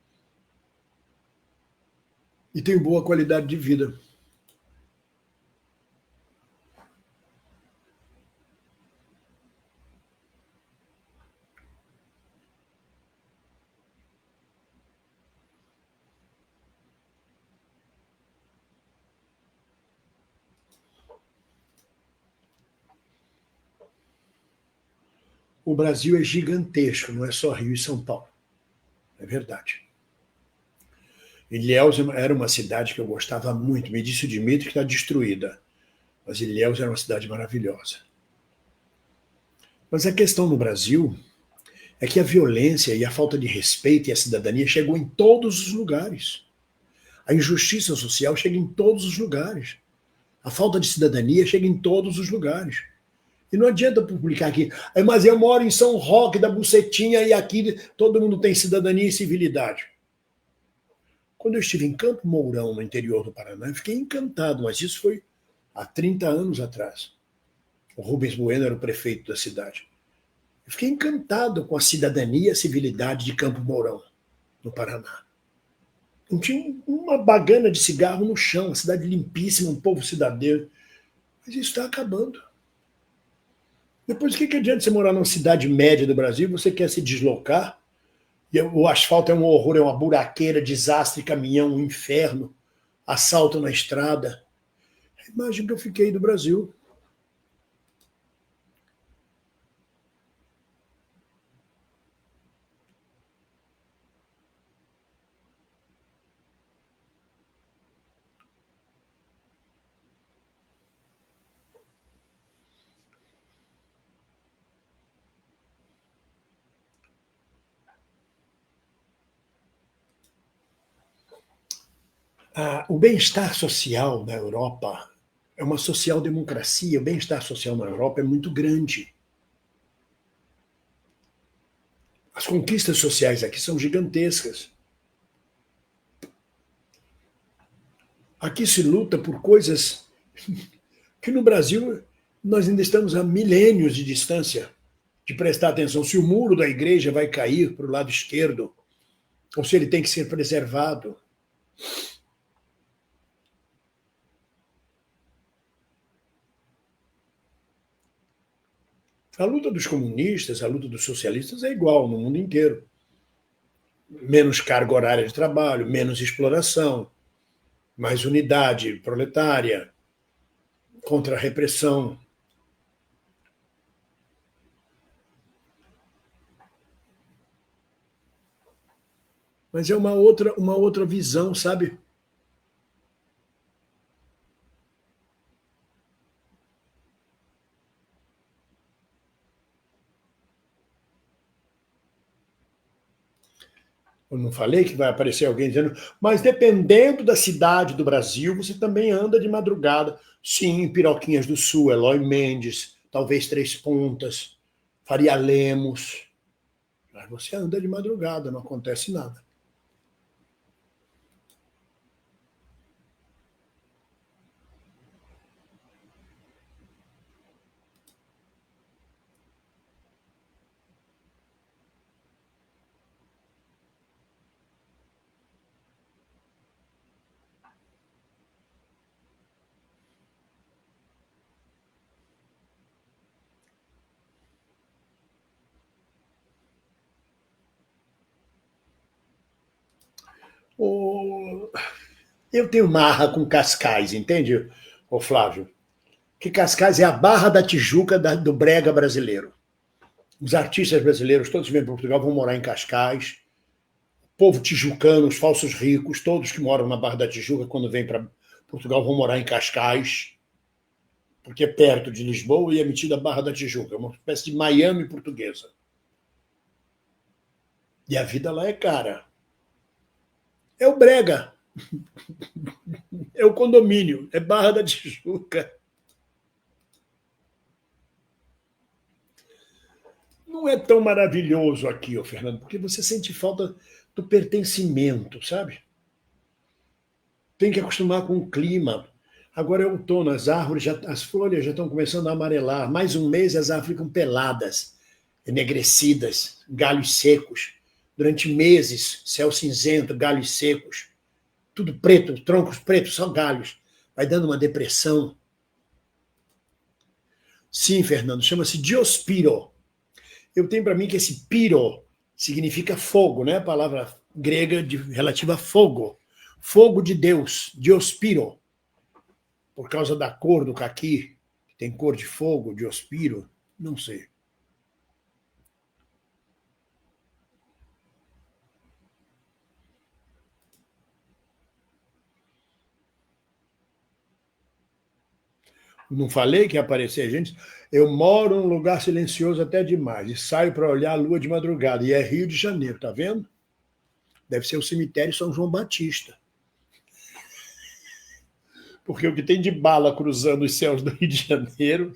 E tenho boa qualidade de vida. O Brasil é gigantesco, não é só Rio e São Paulo. É verdade. Ilhéus era uma cidade que eu gostava muito. Me disse o Dimitri que está destruída. Mas Ilhéus era uma cidade maravilhosa. Mas a questão no Brasil é que a violência e a falta de respeito e a cidadania chegou em todos os lugares. A injustiça social chega em todos os lugares. A falta de cidadania chega em todos os lugares. E não adianta publicar aqui, mas eu moro em São Roque da Bucetinha e aqui todo mundo tem cidadania e civilidade. Quando eu estive em Campo Mourão, no interior do Paraná, eu fiquei encantado, mas isso foi há 30 anos atrás. O Rubens Bueno era o prefeito da cidade. Eu fiquei encantado com a cidadania e a civilidade de Campo Mourão, no Paraná. Não tinha uma bagana de cigarro no chão, a cidade limpíssima, um povo cidadão. Mas isso está acabando. Depois, o que adianta você morar numa cidade média do Brasil, você quer se deslocar, e o asfalto é um horror, é uma buraqueira, desastre, caminhão, um inferno, assalto na estrada. A imagem que eu fiquei do Brasil. O bem-estar social na Europa é uma social-democracia. O bem-estar social na Europa é muito grande. As conquistas sociais aqui são gigantescas. Aqui se luta por coisas que no Brasil nós ainda estamos a milênios de distância de prestar atenção se o muro da igreja vai cair para o lado esquerdo ou se ele tem que ser preservado. A luta dos comunistas, a luta dos socialistas é igual no mundo inteiro. Menos carga horária de trabalho, menos exploração, mais unidade proletária, contra a repressão. Mas é uma outra visão, sabe? Eu não falei que vai aparecer alguém dizendo, mas dependendo da cidade do Brasil, você também anda de madrugada. Sim, Piroquinhas do Sul, Eloy Mendes, talvez Três Pontas, Faria Lemos. Mas você anda de madrugada, não acontece nada. Eu tenho marra com Cascais, entende, ô Flávio? Que Cascais é a Barra da Tijuca do brega brasileiro. Os artistas brasileiros, todos que vêm para Portugal, vão morar em Cascais. O povo tijucano, os falsos ricos, todos que moram na Barra da Tijuca, quando vêm para Portugal, vão morar em Cascais, porque é perto de Lisboa e é metida a Barra da Tijuca. É uma espécie de Miami portuguesa. E a vida lá é cara. É o brega, é o condomínio, é Barra da Tijuca. Não é tão maravilhoso aqui, ô Fernando, porque você sente falta do pertencimento, sabe? Tem que acostumar com o clima. Agora é outono, as folhas já estão começando a amarelar. Mais um mês as árvores ficam peladas, enegrecidas, galhos secos. Durante meses, céu cinzento, galhos secos. Tudo preto, troncos pretos, só galhos. Vai dando uma depressão. Sim, Fernando, chama-se Diospiro. Eu tenho para mim que esse piro significa fogo, né? A palavra grega relativa a fogo. Fogo de Deus, Diospiro. Por causa da cor do caqui, que tem cor de fogo, Diospiro, não sei. Não falei que ia aparecer gente? Eu moro num lugar silencioso até demais e saio para olhar a lua de madrugada. E é Rio de Janeiro, tá vendo? Deve ser o cemitério São João Batista. Porque o que tem de bala cruzando os céus do Rio de Janeiro.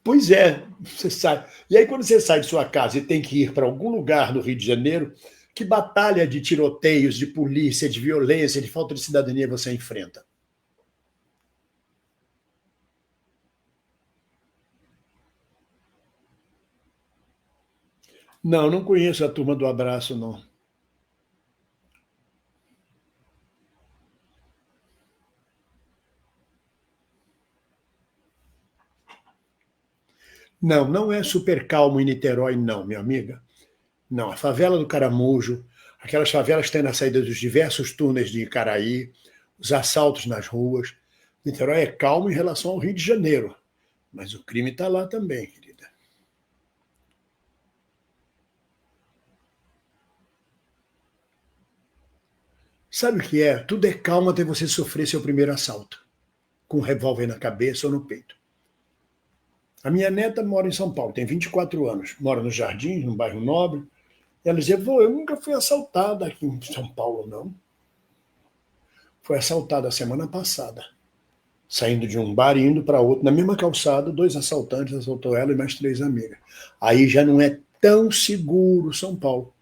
Pois é, você sai. E aí, quando você sai de sua casa e tem que ir para algum lugar do Rio de Janeiro, que batalha de tiroteios, de polícia, de violência, de falta de cidadania você enfrenta? Não, não conheço a turma do abraço, não. Não, não é super calmo em Niterói, não, minha amiga. Não, a favela do Caramujo, aquelas favelas que tem na saída dos diversos túneis de Icaraí, os assaltos nas ruas. Niterói é calmo em relação ao Rio de Janeiro, mas o crime está lá também, querida. Sabe o que é? Tudo é calmo até você sofrer seu primeiro assalto, com um revólver na cabeça ou no peito. A minha neta mora em São Paulo, tem 24 anos, mora nos Jardins, num bairro nobre. Ela dizia, vô, eu nunca fui assaltada aqui em São Paulo, não. Foi assaltada a semana passada, saindo de um bar e indo para outro, na mesma calçada, 2 assaltantes assaltou ela e mais 3 amigas. Aí já não é tão seguro São Paulo.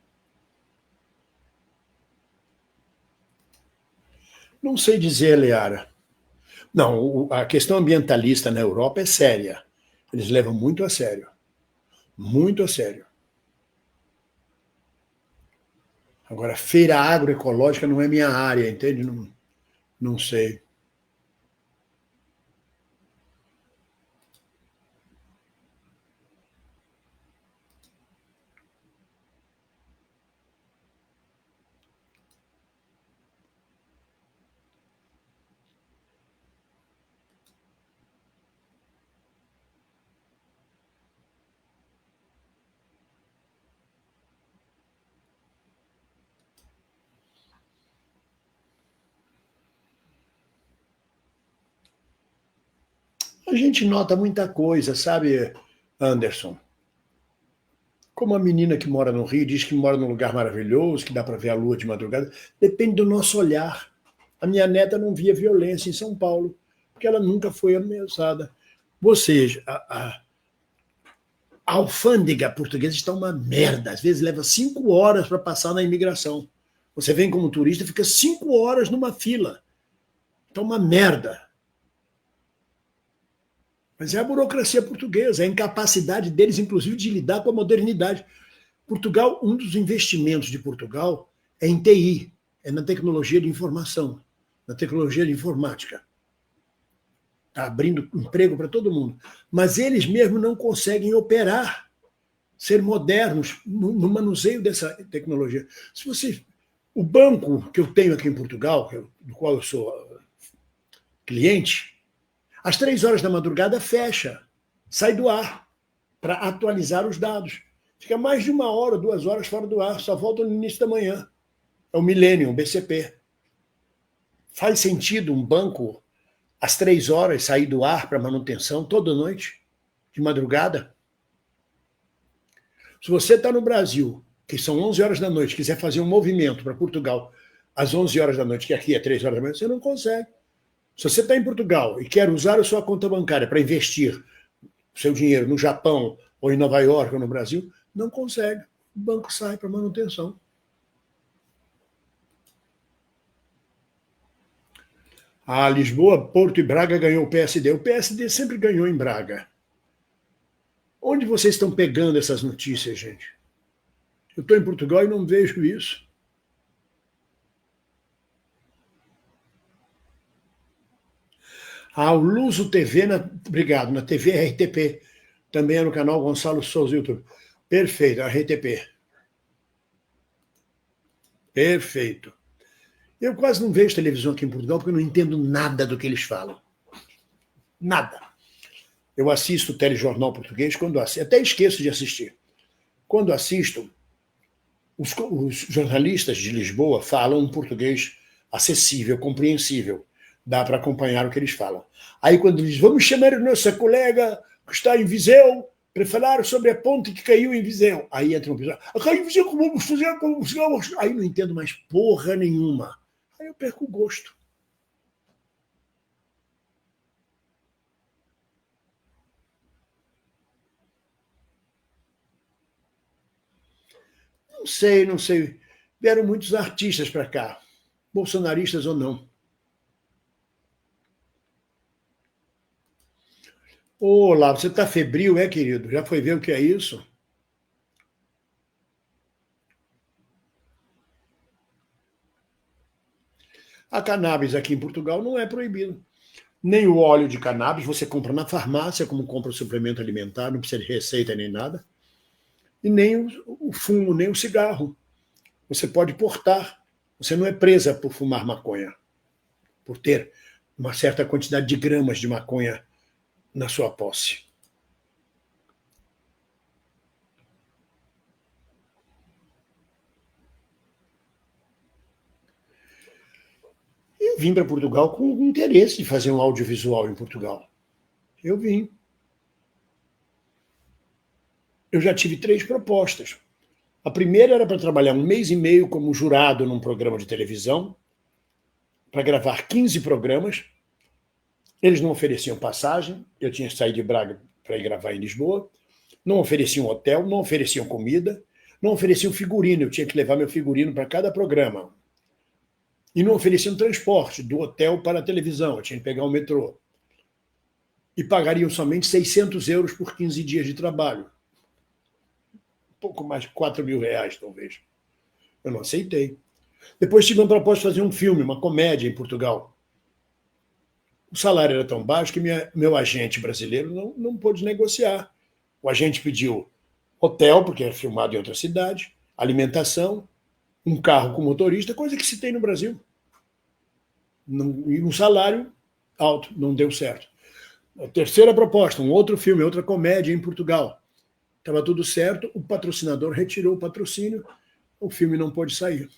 Não sei dizer, Leara. Não, a questão ambientalista na Europa é séria. Eles levam muito a sério. Muito a sério. Agora, feira agroecológica não é minha área, entende? Não, não sei. A gente nota muita coisa, sabe, Anderson? Como a menina que mora no Rio diz que mora num lugar maravilhoso, que dá para ver a lua de madrugada, depende do nosso olhar. A minha neta não via violência em São Paulo, porque ela nunca foi ameaçada. Ou seja, a alfândega portuguesa está uma merda. Às vezes leva 5 horas para passar na imigração. Você vem como turista, fica 5 horas numa fila. Está uma merda. Mas é a burocracia portuguesa, é a incapacidade deles, inclusive, de lidar com a modernidade. Portugal, um dos investimentos de Portugal é em TI, é na tecnologia de informação, na tecnologia de informática. Está abrindo emprego para todo mundo. Mas eles mesmos não conseguem operar, ser modernos no manuseio dessa tecnologia. Se você, o banco que eu tenho aqui em Portugal, do qual eu sou cliente, às 3 horas da madrugada fecha, sai do ar para atualizar os dados. Fica mais de 1 hora, 2 horas fora do ar, só volta no início da manhã. É o Millennium, o BCP. Faz sentido um banco às 3 horas sair do ar para manutenção toda noite, de madrugada? Se você está no Brasil, que são 11 horas da noite, quiser fazer um movimento para Portugal às 11 horas da noite, que aqui é 3 horas da manhã, você não consegue. Se você está em Portugal e quer usar a sua conta bancária para investir seu dinheiro no Japão, ou em Nova York, ou no Brasil, não consegue. O banco sai para manutenção. Ah, Lisboa, Porto e Braga ganhou o PSD. O PSD sempre ganhou em Braga. Onde vocês estão pegando essas notícias, gente? Eu estou em Portugal e não vejo isso. Ah, o Luso TV, obrigado, na TV RTP. Também é no canal Gonçalo Souza YouTube. Perfeito, RTP. Perfeito. Eu quase não vejo televisão aqui em Portugal porque eu não entendo nada do que eles falam. Nada. Eu assisto o telejornal português quando assisto, até esqueço de assistir. Quando assisto, os jornalistas de Lisboa falam um português acessível, compreensível. Dá para acompanhar o que eles falam. Aí quando eles vamos chamar a nossa colega que está em Viseu para falar sobre a ponte que caiu em Viseu. Aí entra um pessoal, caiu em Viseu, como vamos fazer? Aí não entendo mais porra nenhuma. Aí eu perco o gosto. Não sei, não sei. Vieram muitos artistas para cá, bolsonaristas ou não. Olá, você está febril, é, querido? Já foi ver o que é isso? A cannabis aqui em Portugal não é proibido. nem o óleo de cannabis, você compra na farmácia, como compra o suplemento alimentar, não precisa de receita nem nada, e nem o fumo, nem o cigarro. Você pode portar, você não é presa por fumar maconha, por ter uma certa quantidade de gramas de maconha na sua posse. Eu vim para Portugal com o interesse de fazer um audiovisual em Portugal. Eu vim. Eu já tive 3 propostas. A primeira era para trabalhar 1 mês e meio como jurado num programa de televisão, para gravar 15 programas. Eles não ofereciam passagem, eu tinha que sair de Braga para ir gravar em Lisboa, não ofereciam hotel, não ofereciam comida, não ofereciam figurino, eu tinha que levar meu figurino para cada programa. E não ofereciam transporte do hotel para a televisão, eu tinha que pegar o metrô. E pagariam somente 600 euros por 15 dias de trabalho. Um pouco mais de 4 mil reais, talvez. Eu não aceitei. Depois tive uma proposta de fazer um filme, uma comédia em Portugal. O salário era tão baixo que meu agente brasileiro não pôde negociar. O agente pediu hotel, porque era filmado em outra cidade, alimentação, um carro com motorista, coisa que se tem no Brasil. E um salário alto, não deu certo. A terceira proposta, um outro filme, outra comédia em Portugal. Estava tudo certo, o patrocinador retirou o patrocínio, o filme não pôde sair.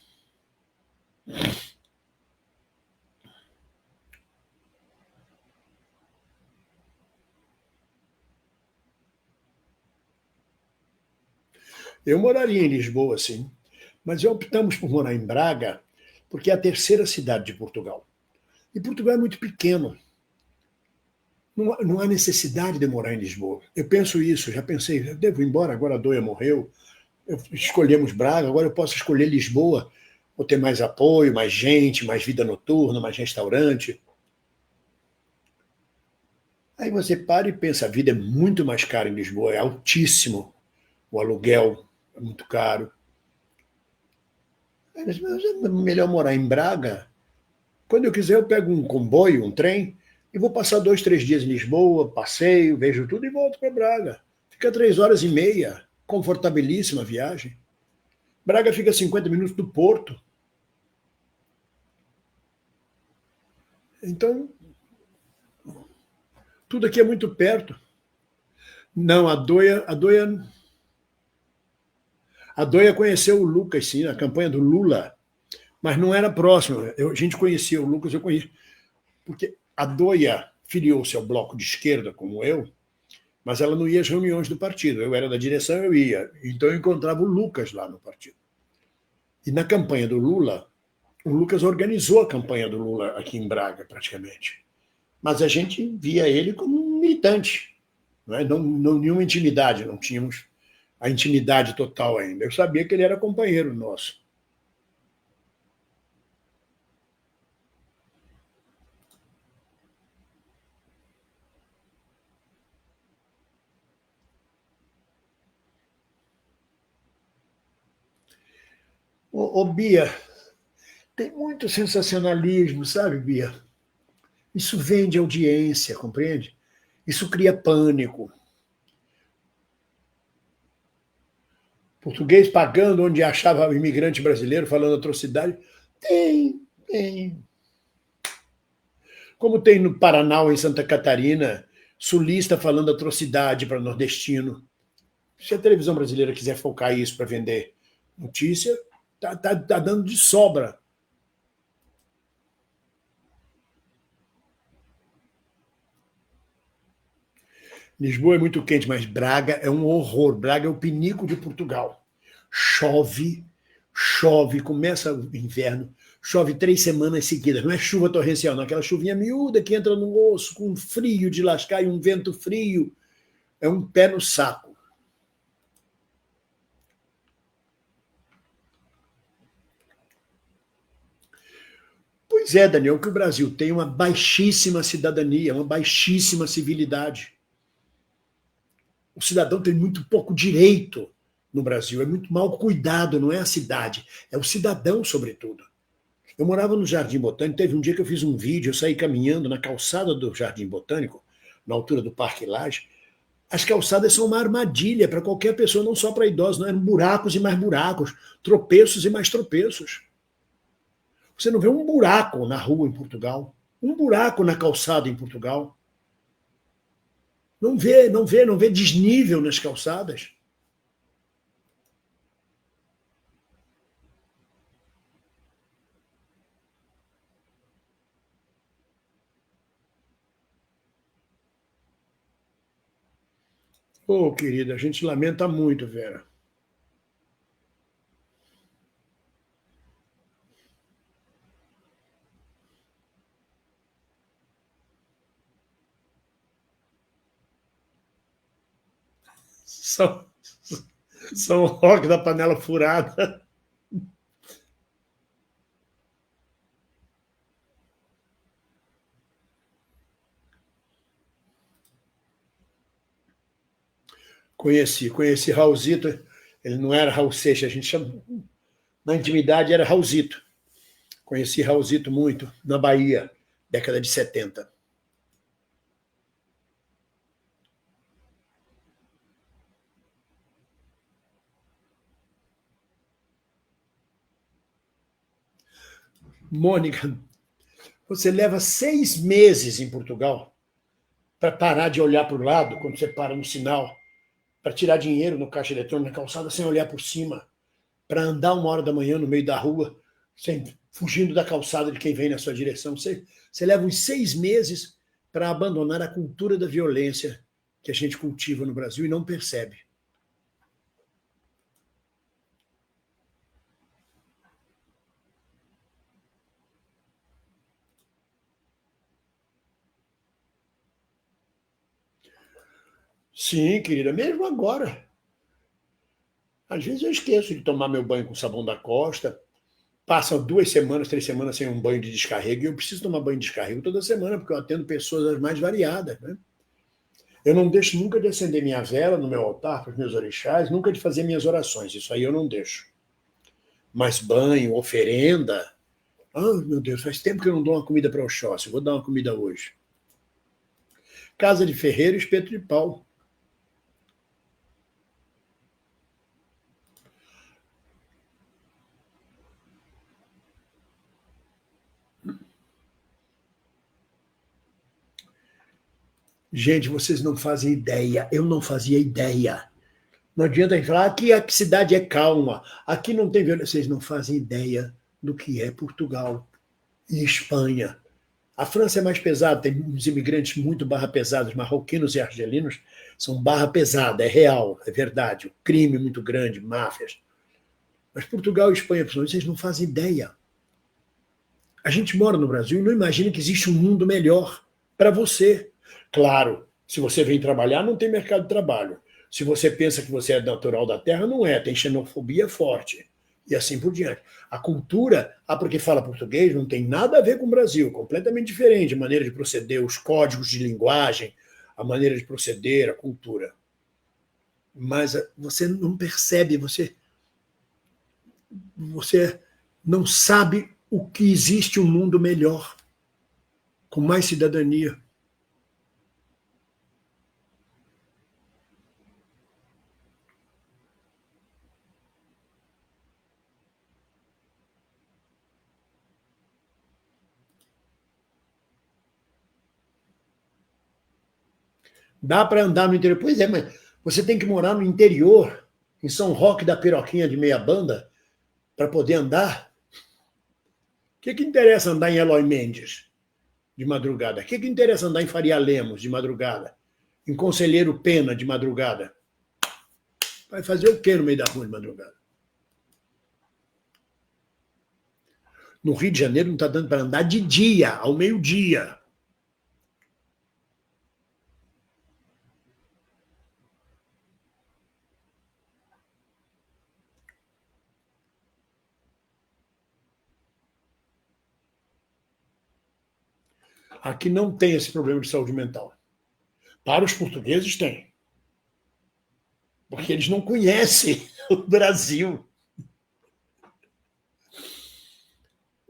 Eu moraria em Lisboa, sim, mas optamos por morar em Braga, porque é a terceira cidade de Portugal. E Portugal é muito pequeno. Não há necessidade de morar em Lisboa. Eu penso isso, já pensei, eu devo ir embora, agora a Doia morreu, escolhemos Braga, agora eu posso escolher Lisboa, vou ter mais apoio, mais gente, mais vida noturna, mais restaurante. Aí você para e pensa, a vida é muito mais cara em Lisboa, é altíssimo, o aluguel é muito caro. Mas é melhor morar em Braga. Quando eu quiser, eu pego um comboio, um trem, e vou passar 2, 3 dias em Lisboa, passeio, vejo tudo e volto para Braga. Fica 3 horas e meia, confortabilíssima a viagem. Braga fica a 50 minutos do Porto. Então, tudo aqui é muito perto. Não, a Doia conheceu o Lucas, sim, na campanha do Lula, mas não era próximo. A gente conhecia o Lucas, eu conheço. Porque a Doia filiou-se ao bloco de esquerda, como eu, mas ela não ia às reuniões do partido. Eu era da direção, eu ia. Então eu encontrava o Lucas lá no partido. E na campanha do Lula, o Lucas organizou a campanha do Lula aqui em Braga, praticamente. Mas a gente via ele como um militante. Não nenhuma intimidade, não tínhamos a intimidade total ainda. Eu sabia que ele era companheiro nosso. Ô, Bia, tem muito sensacionalismo, sabe, Bia? Isso vende audiência, compreende? Isso cria pânico. Português pagando onde achava imigrante brasileiro falando atrocidade. Tem. Como tem no Paraná ou em Santa Catarina, sulista falando atrocidade para nordestino. Se a televisão brasileira quiser focar isso para vender notícia, tá dando de sobra. Lisboa é muito quente, mas Braga é um horror. Braga é o pinico de Portugal. Chove, começa o inverno, chove 3 semanas seguidas. Não é chuva torrencial, não, aquela chuvinha miúda que entra no osso, com frio de lascar e um vento frio. É um pé no saco. Pois é, Daniel, que o Brasil tem uma baixíssima cidadania, uma baixíssima civilidade. O cidadão tem muito pouco direito no Brasil, é muito mal cuidado, não é a cidade, é o cidadão, sobretudo. Eu morava no Jardim Botânico, teve um dia que eu fiz um vídeo, eu saí caminhando na calçada do Jardim Botânico, na altura do Parque Lage. As calçadas são uma armadilha para qualquer pessoa, não só para idosos, não eram buracos e mais buracos, tropeços e mais tropeços. Você não vê um buraco na rua em Portugal, um buraco na calçada em Portugal. Não vê desnível nas calçadas. Ô, querida, a gente lamenta muito, Vera. São, são rock da panela furada. Conheci Raulzito. Ele não era Raul Seixas, a gente chama. Na intimidade era Raulzito. Conheci Raulzito muito, na Bahia, década de 70. Mônica, você leva 6 meses em Portugal para parar de olhar para o lado quando você para no sinal, para tirar dinheiro no caixa eletrônico na calçada sem olhar por cima, para andar 1 hora da manhã no meio da rua, fugindo da calçada de quem vem na sua direção. Você leva uns 6 meses para abandonar a cultura da violência que a gente cultiva no Brasil e não percebe. Sim, querida, mesmo agora. Às vezes eu esqueço de tomar meu banho com sabão da Costa, passam 2 semanas, 3 semanas sem um banho de descarrego, e eu preciso tomar banho de descarrego toda semana, porque eu atendo pessoas as mais variadas. Né? Eu não deixo nunca de acender minha vela no meu altar para os meus orixás, nunca de fazer minhas orações, isso aí eu não deixo. Mas banho, oferenda, meu Deus, faz tempo que eu não dou uma comida para o Oxóssi, vou dar uma comida hoje. Casa de ferreiro, espeto de pau. Gente, vocês não fazem ideia, eu não fazia ideia. Não adianta falar que a cidade é calma, aqui não tem violência. Vocês não fazem ideia do que é Portugal e Espanha. A França é mais pesada, tem uns imigrantes muito barra pesados, marroquinos e argelinos, são barra pesada, é real, é verdade. O crime é muito grande, máfias. Mas Portugal e Espanha, vocês não fazem ideia. A gente mora no Brasil e não imagina que existe um mundo melhor para você. Claro, se você vem trabalhar, não tem mercado de trabalho. Se você pensa que você é natural da terra, não é, tem xenofobia forte. E assim por diante. A cultura, porque fala português, não tem nada a ver com o Brasil, completamente diferente, a maneira de proceder, os códigos de linguagem, a maneira de proceder, a cultura. Mas você não percebe, você não sabe o que existe um mundo melhor, com mais cidadania. Dá para andar no interior. Pois é, mas você tem que morar no interior, em São Roque da Piroquinha de meia banda, para poder andar. O que interessa andar em Eloy Mendes de madrugada? O que interessa andar em Faria Lemos de madrugada? Em Conselheiro Pena de madrugada? Vai fazer o quê no meio da rua de madrugada? No Rio de Janeiro não está dando para andar de dia, ao meio-dia. Aqui não tem esse problema de saúde mental. Para os portugueses tem. Porque eles não conhecem o Brasil.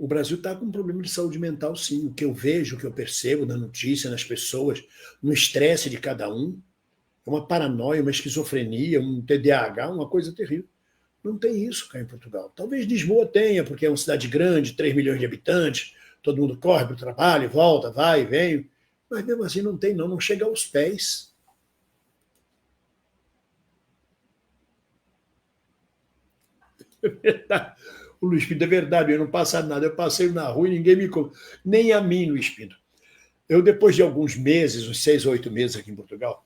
O Brasil está com um problema de saúde mental, sim. O que eu vejo, o que eu percebo na notícia, nas pessoas, no estresse de cada um, é uma paranoia, uma esquizofrenia, um TDAH, uma coisa terrível. Não tem isso cá em Portugal. Talvez Lisboa tenha, porque é uma cidade grande, 3 milhões de habitantes, todo mundo corre para o trabalho, volta, vai e vem. Mas mesmo assim não tem, não. Não chega aos pés. O Luiz Pinto, é verdade, eu não passo nada. Eu passei na rua e ninguém me conta. Nem a mim, Luiz Pinto. Eu, depois de alguns meses, uns 6 ou 8 meses aqui em Portugal,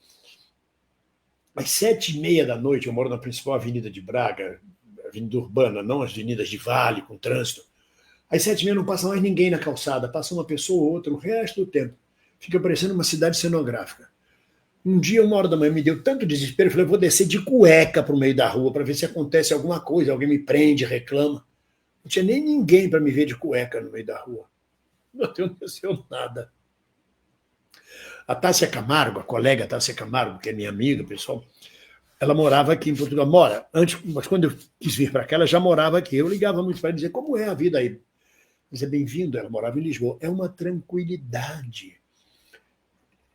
às 7h30 da noite, eu moro na principal avenida de Braga, avenida urbana, não as avenidas de Vale, com trânsito. Às 7h30 não passa mais ninguém na calçada, passa uma pessoa ou outra o resto do tempo. Fica parecendo uma cidade cenográfica. Um dia, 1h da manhã, me deu tanto desespero, eu falei, eu vou descer de cueca para o meio da rua para ver se acontece alguma coisa, alguém me prende, reclama. Não tinha nem ninguém para me ver de cueca no meio da rua. Não aconteceu nada. A Tássia Camargo, a colega Tássia Camargo, que é minha amiga, pessoal, ela morava aqui em Portugal. Mora, antes, mas quando eu quis vir para cá, ela já morava aqui. Eu ligava muito para ela dizer como é a vida aí. Dizer, bem-vindo, ela morava em Lisboa. É uma tranquilidade.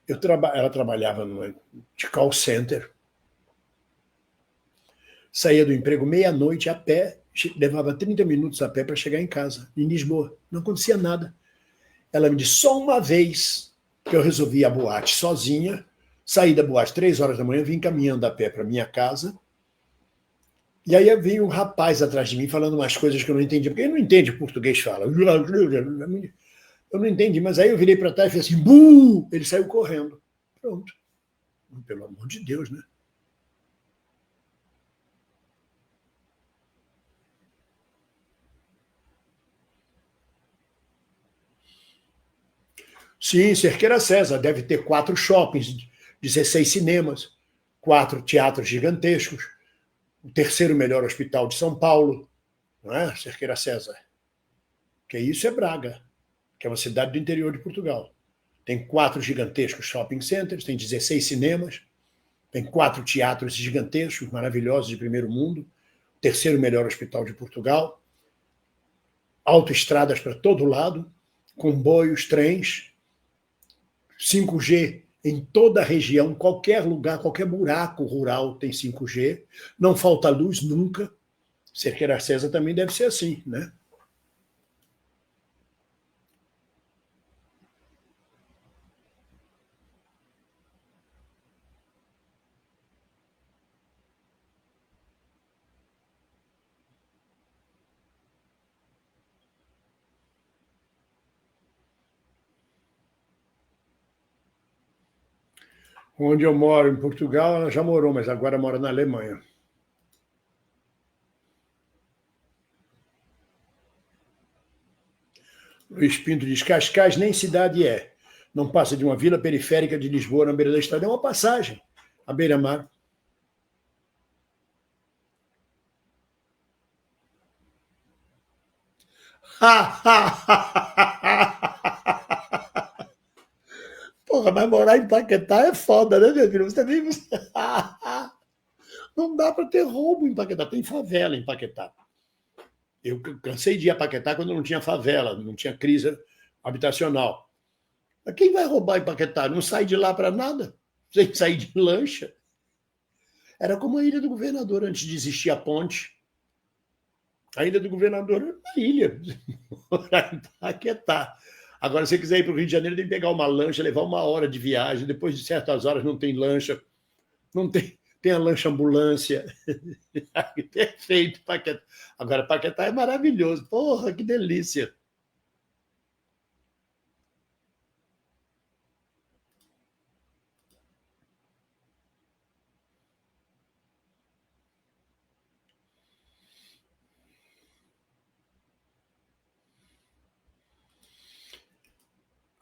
Ela trabalhava de call center, saía do emprego meia-noite a pé, levava 30 minutos a pé para chegar em casa, em Lisboa. Não acontecia nada. Ela me disse, só uma vez que eu resolvi ir à boate sozinha, saí da boate 3 horas da manhã, vim caminhando a pé para minha casa, e aí veio um rapaz atrás de mim falando umas coisas que eu não entendi, porque ele não entende português, fala. Eu não entendi, mas aí eu virei para trás e falei assim, buh! Ele saiu correndo. Pronto. Pelo amor de Deus, né? Sim, Cerqueira César deve ter 4 shoppings, 16 cinemas, 4 teatros gigantescos, o terceiro melhor hospital de São Paulo, não é? Cerqueira César. Que isso é Braga, que é uma cidade do interior de Portugal. Tem 4 gigantescos shopping centers, tem 16 cinemas, tem 4 teatros gigantescos, maravilhosos, de primeiro mundo, terceiro melhor hospital de Portugal, autoestradas para todo lado, comboios, trens, 5G em toda a região, qualquer lugar, qualquer buraco rural tem 5G, não falta luz nunca. Cerqueira César também deve ser assim, né? Onde eu moro, em Portugal, ela já morou, mas agora mora na Alemanha. Luiz Pinto diz, Cascais nem cidade é. Não passa de uma vila periférica de Lisboa, na beira da estrada. É uma passagem, à beira-mar. Porra, mas morar em Paquetá é foda, né, meu filho? Você vive... Não dá para ter roubo em Paquetá. Tem favela em Paquetá. Eu cansei de ir a Paquetá quando não tinha favela, não tinha crise habitacional. Mas quem vai roubar em Paquetá? Não sai de lá para nada, sem sair de lancha. Era como a Ilha do Governador, antes de existir a ponte. A Ilha do Governador era uma ilha, morar em Paquetá. Agora, se você quiser ir para o Rio de Janeiro, tem que pegar uma lancha, levar 1 hora de viagem. Depois de certas horas não tem lancha, não tem a lancha ambulância. Perfeito, Paquetá. Agora, Paquetá é maravilhoso. Porra, que delícia.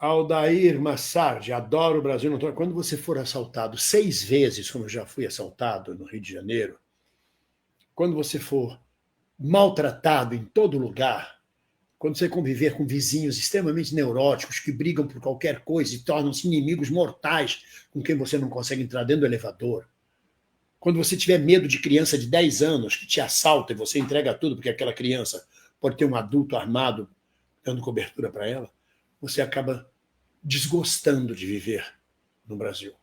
Aldair Massardi, adoro o Brasil. Quando você for assaltado 6 vezes, como eu já fui assaltado no Rio de Janeiro, quando você for maltratado em todo lugar, quando você conviver com vizinhos extremamente neuróticos que brigam por qualquer coisa e tornam-se inimigos mortais com quem você não consegue entrar dentro do elevador, quando você tiver medo de criança de 10 anos que te assalta e você entrega tudo porque aquela criança pode ter um adulto armado dando cobertura para ela, você acaba desgostando de viver no Brasil.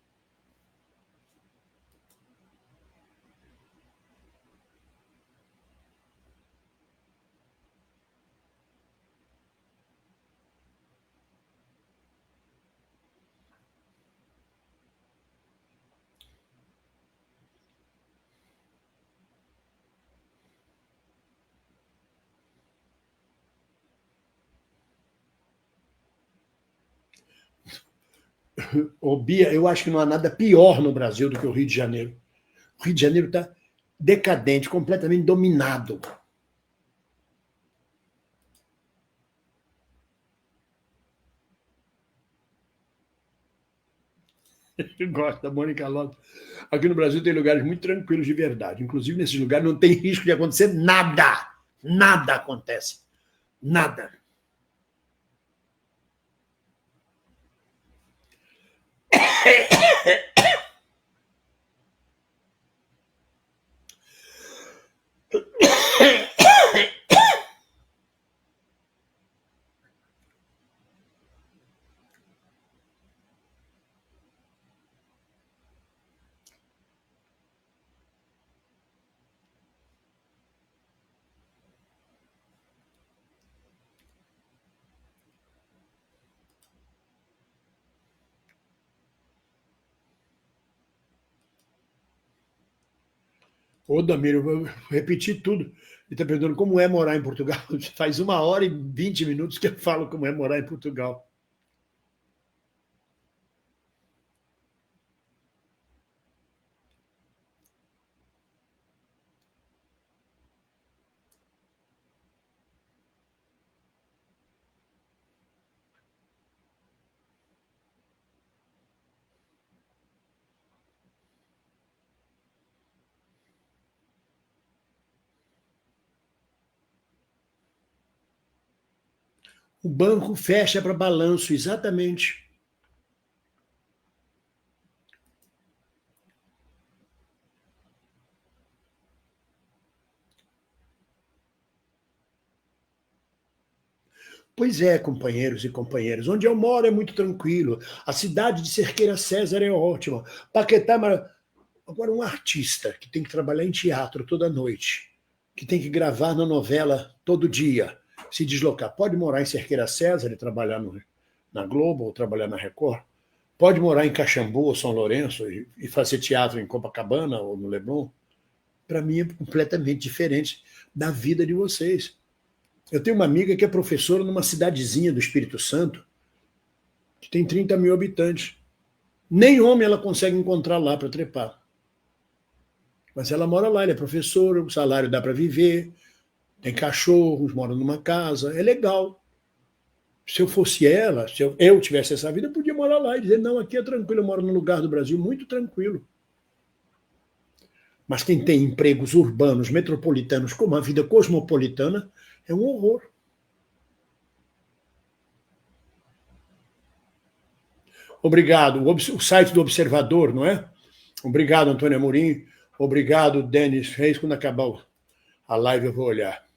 Ô, Bia, eu acho que não há nada pior no Brasil do que o Rio de Janeiro. O Rio de Janeiro está decadente, completamente dominado. Eu gosto da Mônica Lopes. Aqui no Brasil tem lugares muito tranquilos de verdade. Inclusive, nesses lugares não tem risco de acontecer nada. Nada acontece. Nada. Ô, Damiro, eu vou repetir tudo. Ele está perguntando como é morar em Portugal. Faz 1 hora e 20 minutos que eu falo como é morar em Portugal. O banco fecha para balanço, exatamente. Pois é, companheiros e companheiras. Onde eu moro é muito tranquilo. A cidade de Cerqueira César é ótima. Paquetá, agora um artista que tem que trabalhar em teatro toda noite, que tem que gravar na novela todo dia, se deslocar, pode morar em Cerqueira César e trabalhar na Globo ou trabalhar na Record? Pode morar em Caxambu ou São Lourenço e fazer teatro em Copacabana ou no Leblon? Para mim é completamente diferente da vida de vocês. Eu tenho uma amiga que é professora numa cidadezinha do Espírito Santo, que tem 30 mil habitantes. Nem homem ela consegue encontrar lá para trepar. Mas ela mora lá, ela é professora, o salário dá para viver, tem cachorros, mora numa casa, é legal. Se eu fosse ela, se eu tivesse essa vida, eu podia morar lá e dizer, não, aqui é tranquilo, eu moro num lugar do Brasil muito tranquilo. Mas quem tem empregos urbanos, metropolitanos, como a vida cosmopolitana, é um horror. Obrigado. O site do Observador, não é? Obrigado, Antônio Amorim. Obrigado, Denis Reis. Quando acabar a live, eu vou olhar.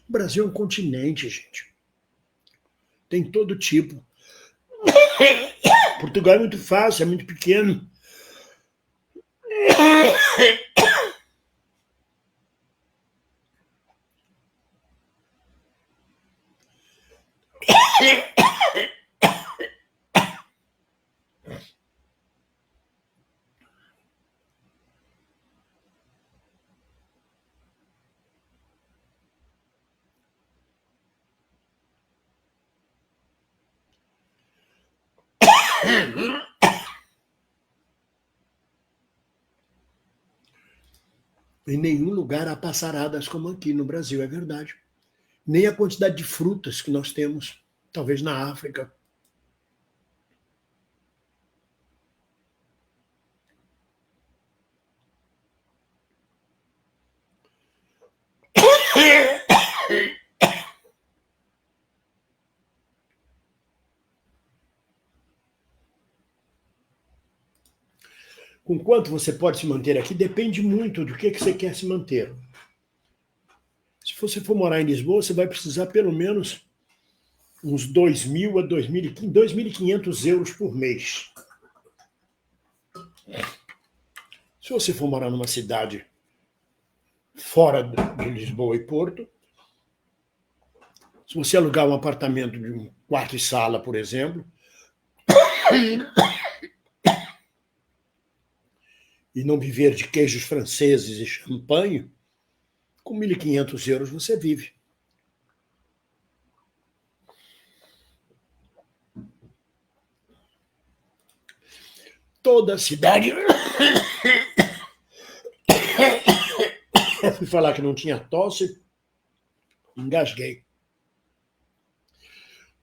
O Brasil é um continente, gente. Tem todo tipo. Portugal é muito fácil, é muito pequeno. Em nenhum lugar há passaradas como aqui no Brasil, é verdade. Nem a quantidade de frutas que nós temos, talvez na África. com quanto você pode se manter aqui depende muito do que você quer se manter. Se você for morar em Lisboa, você vai precisar pelo menos uns 2.000 a 2.500 euros por mês. Se você for morar numa cidade fora de Lisboa e Porto, se você alugar um apartamento de um quarto e sala, por exemplo, e não viver de queijos franceses e champanhe, com 1.500 euros você vive. Toda a cidade... Eu fui falar que não tinha tosse, engasguei.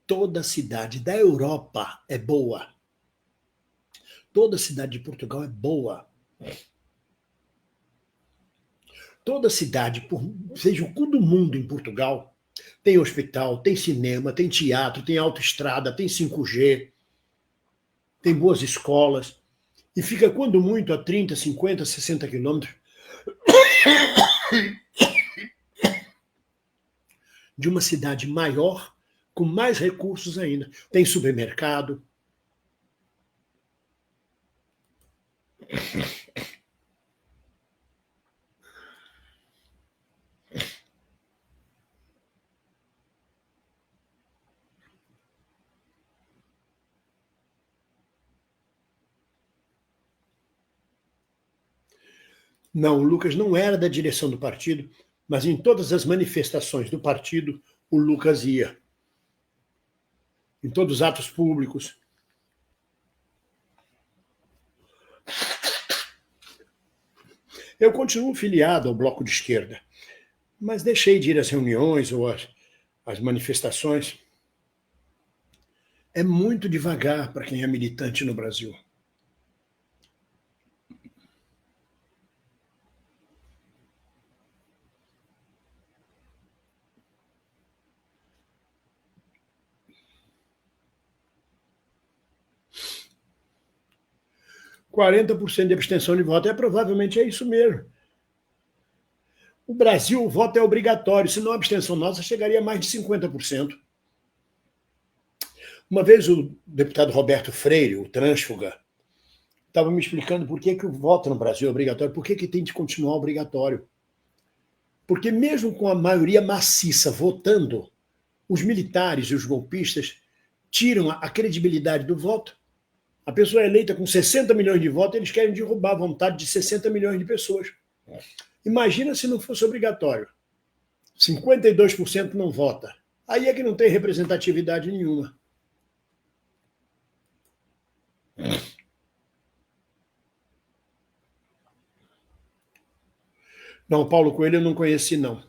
Toda cidade da Europa é boa. Toda cidade de Portugal é boa. Toda cidade, seja o cu do mundo em Portugal, tem hospital, tem cinema, tem teatro, tem autoestrada, tem 5G, tem boas escolas, e fica, quando muito, a 30, 50, 60 quilômetros de uma cidade maior, com mais recursos ainda. Tem supermercado. Não, o Lucas não era da direção do partido, mas em todas as manifestações do partido, o Lucas ia. Em todos os atos públicos. Eu continuo filiado ao Bloco de Esquerda, mas deixei de ir às reuniões ou às manifestações. É muito devagar para quem é militante no Brasil. – 40% de abstenção de voto. Provavelmente é isso mesmo. O Brasil, o voto é obrigatório, senão a abstenção nossa chegaria a mais de 50%. Uma vez o deputado Roberto Freire, o trânsfuga, estava me explicando por que o voto no Brasil é obrigatório, por que tem de continuar obrigatório. Porque mesmo com a maioria maciça votando, os militares e os golpistas tiram a credibilidade do voto. A pessoa é eleita com 60 milhões de votos, eles querem derrubar a vontade de 60 milhões de pessoas. Imagina se não fosse obrigatório. 52% não vota. Aí é que não tem representatividade nenhuma. Não, Paulo Coelho eu não conheci, não.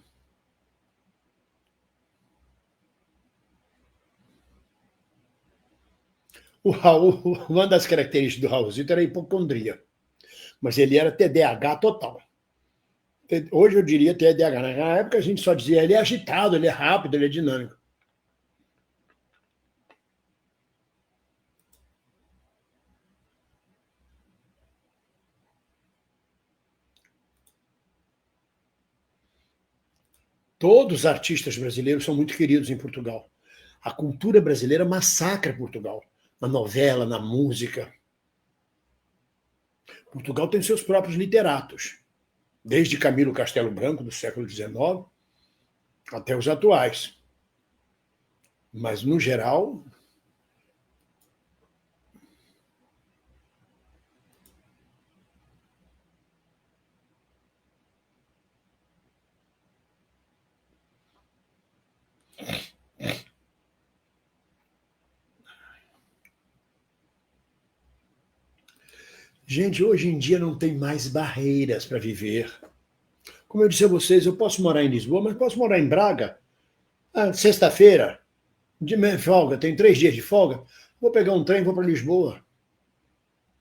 O Raul, uma das características do Raulzito era a hipocondria. Mas ele era TDAH total. Hoje eu diria TDAH. Na época a gente só dizia ele é agitado, ele é rápido, ele é dinâmico. Todos os artistas brasileiros são muito queridos em Portugal. A cultura brasileira massacra Portugal. Na novela, na música. Portugal tem seus próprios literatos. Desde Camilo Castelo Branco, do século XIX, até os atuais. Mas, no geral... Gente, hoje em dia não tem mais barreiras para viver. Como eu disse a vocês, eu posso morar em Lisboa, mas posso morar em Braga. Sexta-feira, de folga, tem 3 dias de folga, vou pegar um trem e vou para Lisboa.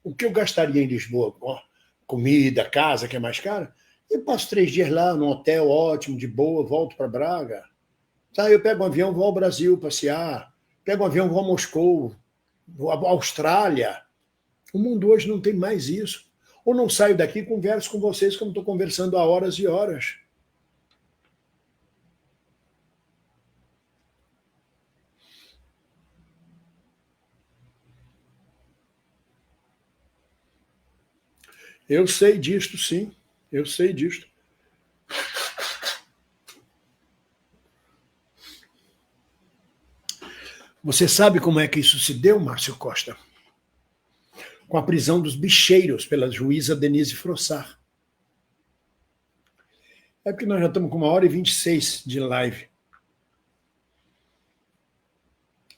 O que eu gastaria em Lisboa? Comida, casa, que é mais cara, eu passo 3 dias lá, num hotel ótimo, de boa, volto para Braga. Tá, eu pego um avião, vou ao Brasil passear, pego um avião, vou a Moscou, vou à Austrália. O mundo hoje não tem mais isso. ou não saio daqui e converso com vocês como estou conversando há horas e horas. Eu sei disto, sim. Eu sei disto. Você sabe como é que isso se deu, Márcio Costa? Com a prisão dos bicheiros pela juíza Denise Frossard. É porque nós já estamos com 1h26 de live.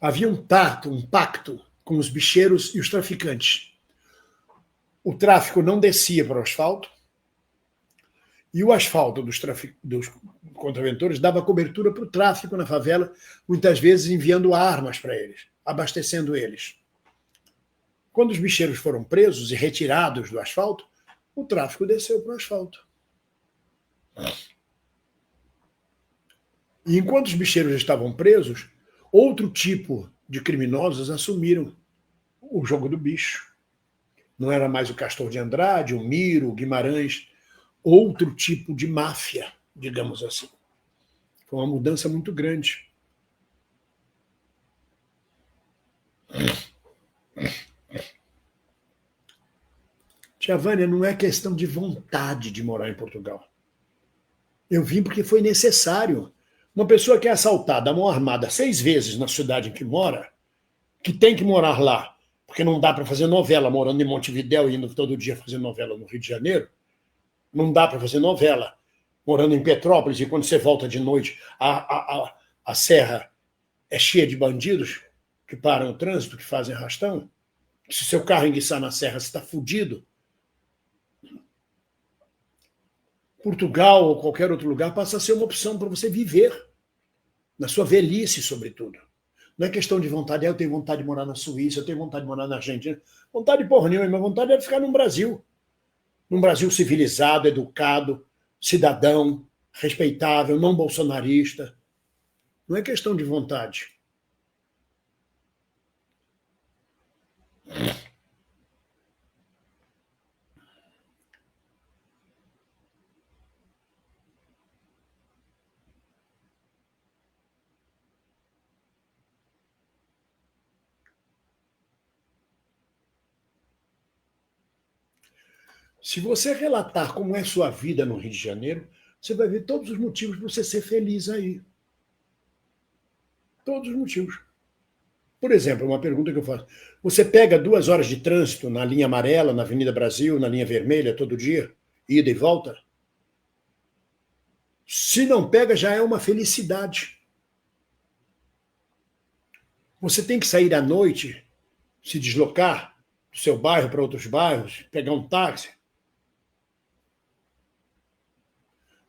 Havia um pacto com os bicheiros e os traficantes. O tráfico não descia para o asfalto e o asfalto dos contraventores dava cobertura para o tráfico na favela, muitas vezes enviando armas para eles, abastecendo eles. Quando os bicheiros foram presos e retirados do asfalto, o tráfico desceu para o asfalto. E enquanto os bicheiros estavam presos, outro tipo de criminosos assumiram o jogo do bicho. Não era mais o Castor de Andrade, o Miro, o Guimarães, outro tipo de máfia, digamos assim. Foi uma mudança muito grande. Tia Vânia, não é questão de vontade de morar em Portugal. Eu vim porque foi necessário. Uma pessoa que é assaltada, à mão armada, 6 vezes na cidade em que mora, que tem que morar lá, porque não dá para fazer novela morando em Montevidéu e indo todo dia fazer novela no Rio de Janeiro, não dá para fazer novela morando em Petrópolis e quando você volta de noite, a serra é cheia de bandidos que param o trânsito, que fazem arrastão. Se seu carro enguiçar na serra, você está fudido. Portugal ou qualquer outro lugar passa a ser uma opção para você viver, na sua velhice, sobretudo. Não é questão de vontade, eu tenho vontade de morar na Suíça, eu tenho vontade de morar na Argentina. Vontade de porra nenhuma, minha vontade é ficar no Brasil. Num Brasil civilizado, educado, cidadão, respeitável, não bolsonarista. Não é questão de vontade. Se você relatar como é sua vida no Rio de Janeiro, você vai ver todos os motivos para você ser feliz aí. Todos os motivos. Por exemplo, uma pergunta que eu faço. Você pega 2 horas de trânsito na linha amarela, na Avenida Brasil, na linha vermelha, todo dia? Ida e volta? Se não pega, já é uma felicidade. Você tem que sair à noite, se deslocar do seu bairro para outros bairros, pegar um táxi.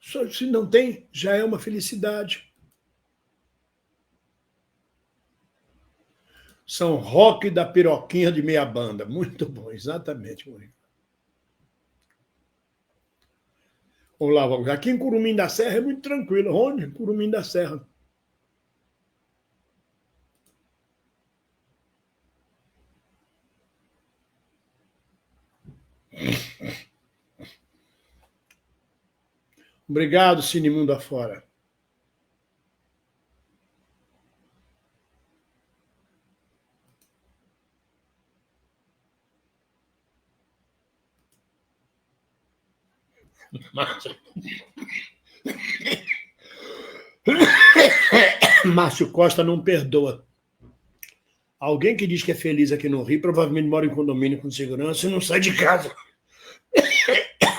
Só se não tem, já é uma felicidade. São Roque da Piroquinha de meia banda. Muito bom, exatamente, Murilo. Olá, aqui em Curumim da Serra é muito tranquilo. Onde? Curumim da Serra. Obrigado, Cine Mundo Afora. Márcio Costa não perdoa. Alguém que diz que é feliz aqui no Rio provavelmente mora em condomínio com segurança e não sai de casa.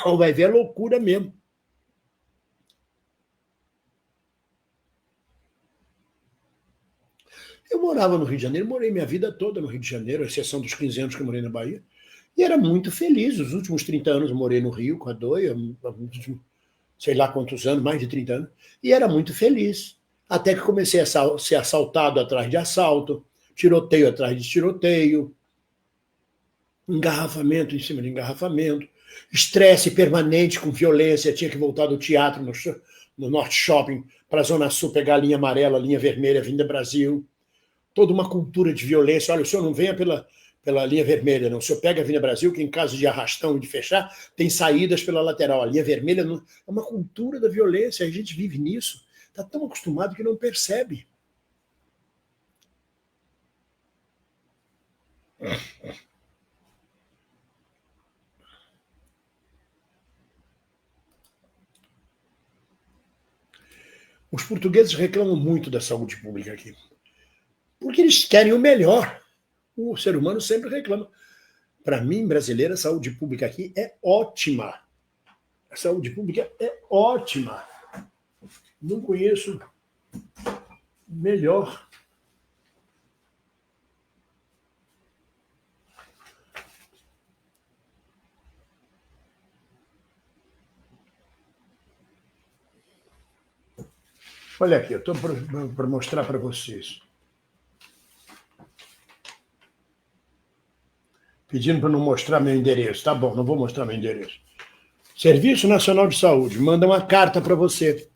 Ou vai ver a loucura mesmo. Eu morava no Rio de Janeiro, morei minha vida toda no Rio de Janeiro, à exceção dos 15 anos que eu morei na Bahia, e era muito feliz. Os últimos 30 anos eu morei no Rio com a Doia, sei lá quantos anos, mais de 30 anos, e era muito feliz. Até que comecei a ser assaltado atrás de assalto, tiroteio atrás de tiroteio, engarrafamento em cima de engarrafamento, estresse permanente com violência, tinha que voltar do teatro no Norte Shopping para a Zona Sul pegar a linha amarela, a linha vermelha, a Avenida Brasil, toda uma cultura de violência. Olha, o senhor não venha pela linha vermelha. Não. O senhor pega a Avenida Brasil, que em caso de arrastão e de fechar, tem saídas pela lateral. A linha vermelha não... é uma cultura da violência, a gente vive nisso. Está tão acostumado que não percebe. Os portugueses reclamam muito da saúde pública aqui, porque eles querem o melhor. O ser humano sempre reclama. Para mim, brasileira, a saúde pública aqui é ótima. A saúde pública é ótima. Não conheço melhor. Olha aqui, eu estou para mostrar para vocês. Pedindo para não mostrar meu endereço. Tá bom, não vou mostrar meu endereço. Serviço Nacional de Saúde, manda uma carta para você.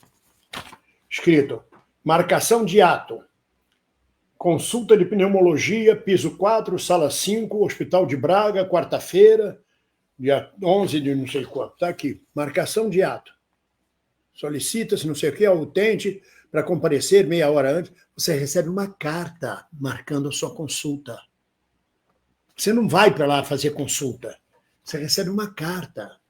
Escrito, marcação de ato. Consulta de pneumologia, piso 4, sala 5, Hospital de Braga, quarta-feira, dia 11 de não sei quanto. Está aqui, marcação de ato. Solicita-se não sei o que, ao utente, para comparecer meia hora antes. Você recebe uma carta marcando a sua consulta. Você não vai para lá fazer consulta. Você recebe uma carta.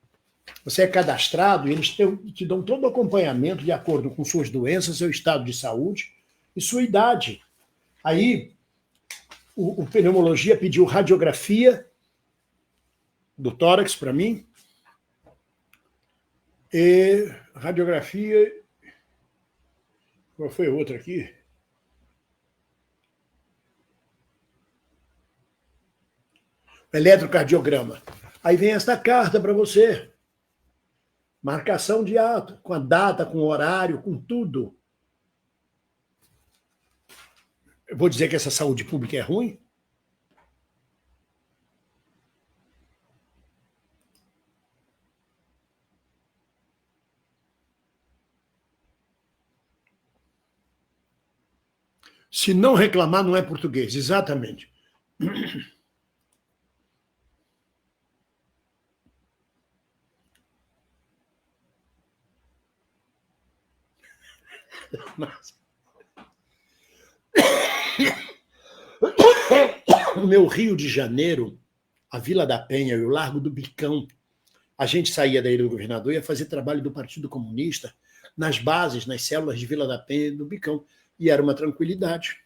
Você é cadastrado e eles te dão todo o acompanhamento de acordo com suas doenças, seu estado de saúde e sua idade. Aí, o pneumologia pediu radiografia do tórax para mim. E radiografia... Qual foi a outra aqui? Eletrocardiograma. Aí vem esta carta para você. Marcação de ato, com a data, com o horário, com tudo. Eu vou dizer que essa saúde pública é ruim? Se não reclamar, não é português, exatamente. Mas... O meu Rio de Janeiro, a Vila da Penha e o Largo do Bicão, a gente saía da Ilha do Governador e ia fazer trabalho do Partido Comunista nas bases, nas células de Vila da Penha e do Bicão. E era uma tranquilidade.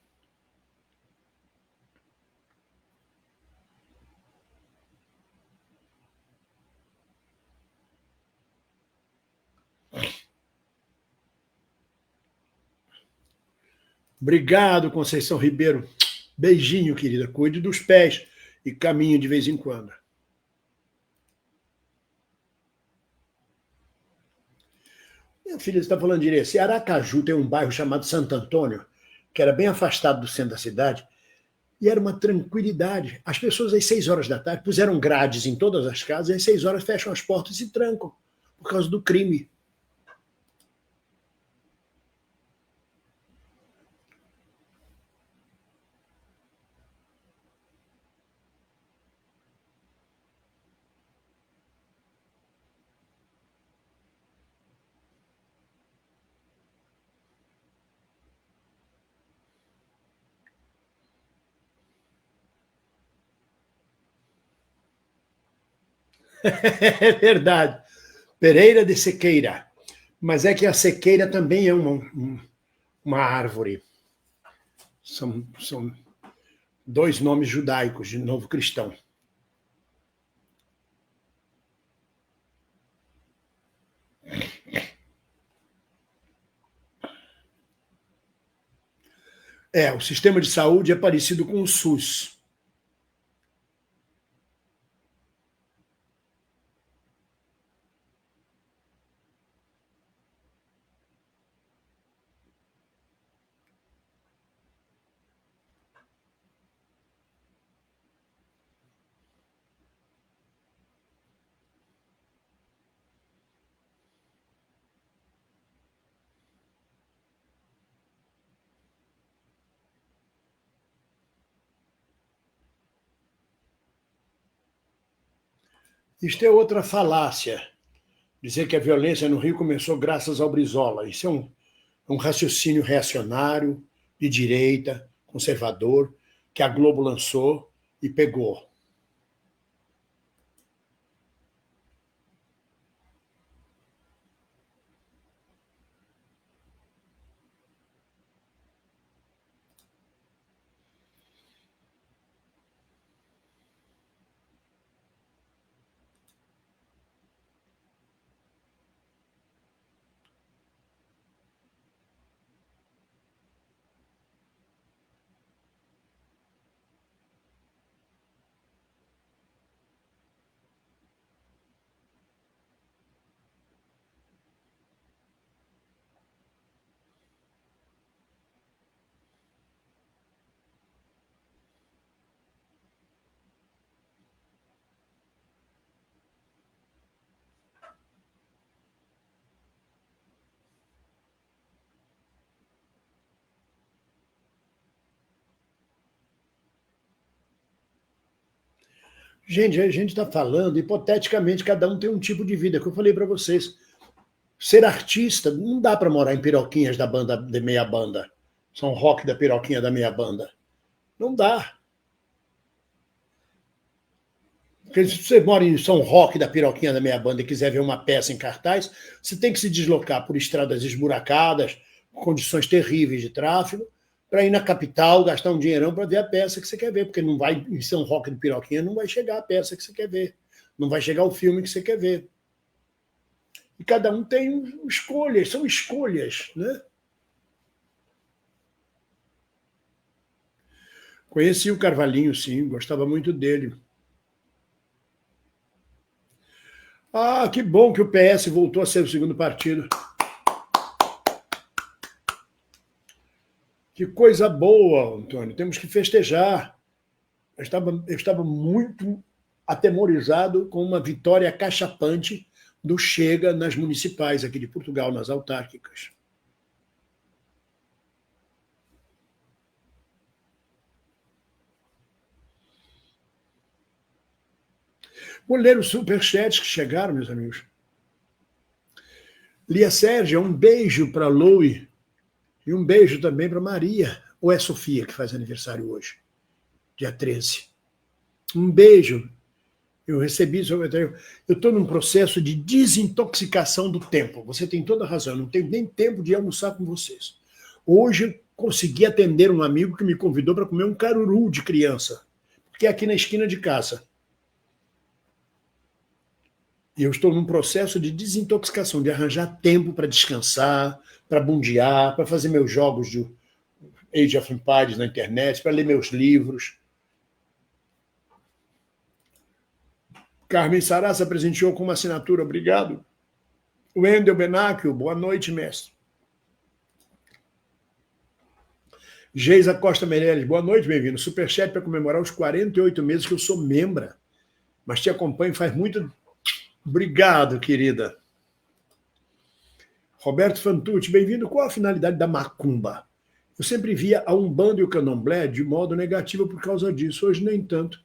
Obrigado, Conceição Ribeiro. Beijinho, querida. Cuide dos pés e caminhe de vez em quando. Minha filha, você está falando direito. Se Aracaju tem um bairro chamado Santo Antônio, que era bem afastado do centro da cidade, e era uma tranquilidade. As pessoas, às 6 horas da tarde, puseram grades em todas as casas, e às 6 horas fecham as portas e trancam, por causa do crime. É verdade. Pereira de Sequeira. Mas é que a sequeira também é uma árvore. São dois nomes judaicos, de novo cristão. O sistema de saúde é parecido com o SUS. Isto é outra falácia. Dizer que a violência no Rio começou graças ao Brizola. Isso é um raciocínio reacionário, de direita, conservador, que a Globo lançou e pegou. Gente, a gente está falando, hipoteticamente, cada um tem um tipo de vida, que eu falei para vocês. Ser artista, não dá para morar em Piroquinhas da banda de meia banda. São Roque da Piroquinha da meia banda. Não dá. Porque se você mora em São Roque da Piroquinha da meia banda e quiser ver uma peça em cartaz, você tem que se deslocar por estradas esburacadas, condições terríveis de tráfego, para ir na capital, gastar um dinheirão para ver a peça que você quer ver, porque não vai em São Roque de Piroquinha, não vai chegar a peça que você quer ver, não vai chegar o filme que você quer ver. E cada um tem escolhas, são escolhas, né? Conheci o Carvalhinho, sim, gostava muito dele. Ah, que bom que o PS voltou a ser o segundo partido. Que coisa boa, Antônio. Temos que festejar. Eu estava muito atemorizado com uma vitória cachapante do Chega nas municipais aqui de Portugal, nas autárquicas. Vou ler os superchats que chegaram, meus amigos. Lia Sérgia, um beijo para Louie e um beijo também para Maria. Ou é Sofia que faz aniversário hoje, dia 13. Um beijo. Eu recebi isso. Eu estou num processo de desintoxicação do tempo. Você tem toda a razão. Eu não tenho nem tempo de almoçar com vocês. Hoje eu consegui atender um amigo que me convidou para comer um caruru de criança, porque é aqui na esquina de casa. E eu estou num processo de desintoxicação, de arranjar tempo para descansar, para bundear, para fazer meus jogos de Age of Empires na internet, para ler meus livros. Carmen Sarasa presenteou com uma assinatura, obrigado. Wendel Benacchio, boa noite, mestre. Geisa Costa Meirelles, boa noite, bem-vindo. Superchat para comemorar os 48 meses que eu sou membra, mas te acompanho faz muito. Obrigado, querida. Roberto Fantucci, bem-vindo. Qual a finalidade da macumba? Eu sempre via a Umbanda e o Candomblé de modo negativo por causa disso. Hoje, nem tanto.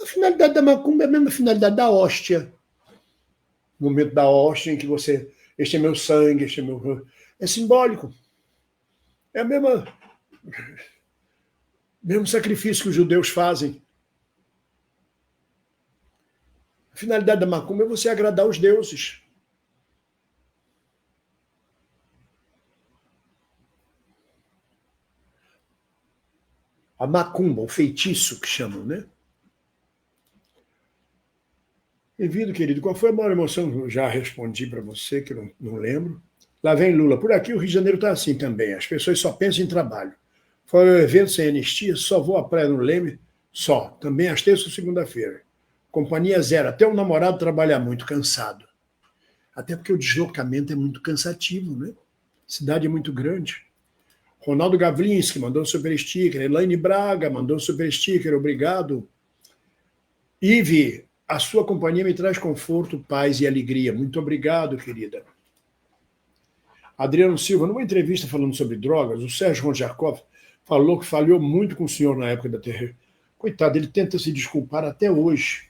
A finalidade da macumba é a mesma finalidade da hóstia. O momento da hóstia em que você... Este é meu sangue, este é meu... É simbólico. É o mesmo sacrifício que os judeus fazem. A finalidade da macumba é você agradar os deuses. A macumba, o feitiço que chamam, né? Bem-vindo, querido. Qual foi a maior emoção? Eu já respondi para você, que eu não lembro. Lá vem Lula. Por aqui o Rio de Janeiro está assim também. As pessoas só pensam em trabalho. Foi o evento sem anistia, só vou à praia no Leme, só. Também às terças e segunda-feira. Companhia zero. Até o namorado trabalha muito, cansado. Até porque o deslocamento é muito cansativo, né? A cidade é muito grande. Ronaldo Gavlinski mandou super sticker. Elaine Braga mandou super sticker. Obrigado. Ive, a sua companhia me traz conforto, paz e alegria. Muito obrigado, querida. Adriano Silva, numa entrevista falando sobre drogas, o Sérgio Ronjakov falou que falhou muito com o senhor na época da Coitado, ele tenta se desculpar até hoje.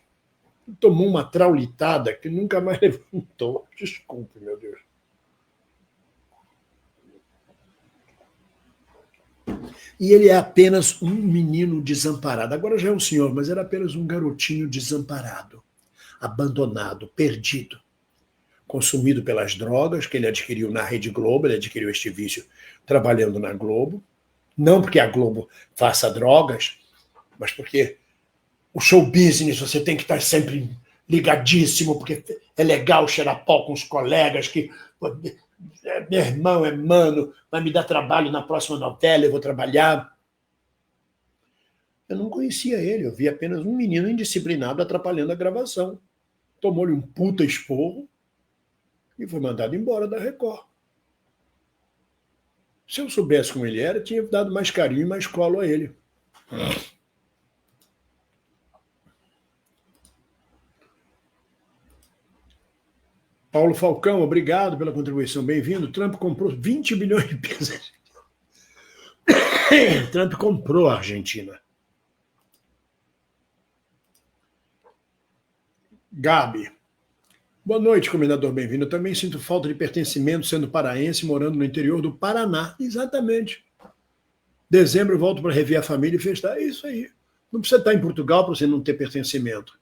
Tomou uma traulitada que nunca mais levantou. Desculpe, meu Deus. E ele é apenas um menino desamparado. Agora já é um senhor, mas era apenas um garotinho desamparado, abandonado, perdido, consumido pelas drogas que ele adquiriu na Rede Globo. Ele adquiriu este vício trabalhando na Globo. Não porque a Globo faça drogas, mas porque o show business você tem que estar sempre ligadíssimo, porque é legal cheirar pau com os colegas, que meu irmão é mano, vai me dar trabalho na próxima novela, eu vou trabalhar. Eu não conhecia ele, eu vi apenas um menino indisciplinado atrapalhando a gravação. Tomou-lhe um puta esporro e foi mandado embora da Record. Se eu soubesse como ele era, tinha dado mais carinho e mais colo a ele. Paulo Falcão, obrigado pela contribuição, bem-vindo. Trump comprou 20 bilhões de pesos. Trump comprou a Argentina. Gabi, boa noite, comendador, bem-vindo. Eu também sinto falta de pertencimento, sendo paraense, morando no interior do Paraná. Exatamente. Dezembro eu volto para rever a família e festar. É isso aí. Não precisa estar em Portugal para você não ter pertencimento.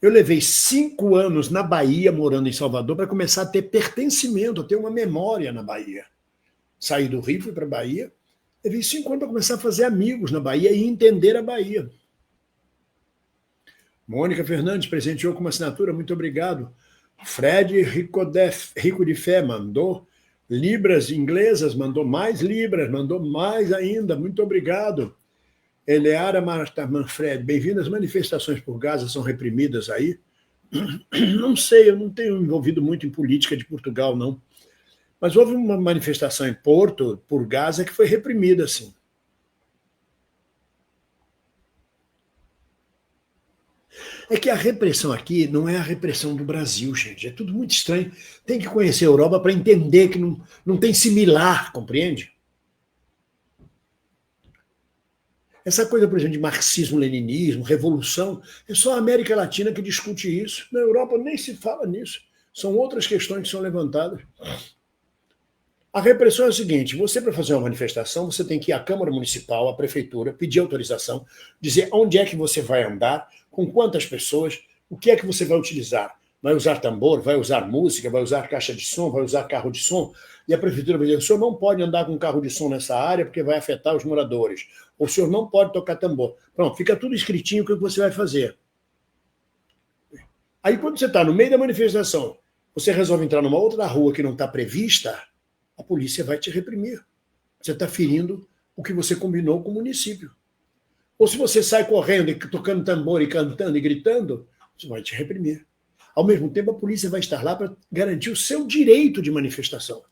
Eu levei 5 anos na Bahia, morando em Salvador, para começar a ter pertencimento, a ter uma memória na Bahia. Saí do Rio, fui para a Bahia, levei 5 anos para começar a fazer amigos na Bahia e entender a Bahia. Mônica Fernandes presenteou com uma assinatura, muito obrigado. Fred Rico de Fé mandou libras inglesas, mandou mais libras, mandou mais ainda, muito obrigado. Eleara Marta Manfred, bem-vindo. As manifestações por Gaza são reprimidas aí? Não sei, eu não tenho envolvido muito em política de Portugal, não. Mas houve uma manifestação em Porto, por Gaza, que foi reprimida, sim. É que a repressão aqui não é a repressão do Brasil, gente. É tudo muito estranho. Tem que conhecer a Europa para entender que não tem similar, compreende? Essa coisa, por exemplo, de marxismo-leninismo, revolução, é só a América Latina que discute isso. Na Europa nem se fala nisso. São outras questões que são levantadas. A repressão é o seguinte: você, para fazer uma manifestação, você tem que ir à Câmara Municipal, à Prefeitura, pedir autorização, dizer onde é que você vai andar, com quantas pessoas, o que é que você vai utilizar. Vai usar tambor, vai usar música, vai usar caixa de som, vai usar carro de som. E a Prefeitura vai dizer: o senhor não pode andar com carro de som nessa área porque vai afetar os moradores. Ou o senhor não pode tocar tambor. Pronto, fica tudo escritinho o que você vai fazer. Aí, quando você está no meio da manifestação, você resolve entrar numa outra rua que não está prevista, a polícia vai te reprimir. Você está ferindo o que você combinou com o município. Ou se você sai correndo e tocando tambor e cantando e gritando, você vai te reprimir. Ao mesmo tempo, a polícia vai estar lá para garantir o seu direito de manifestação.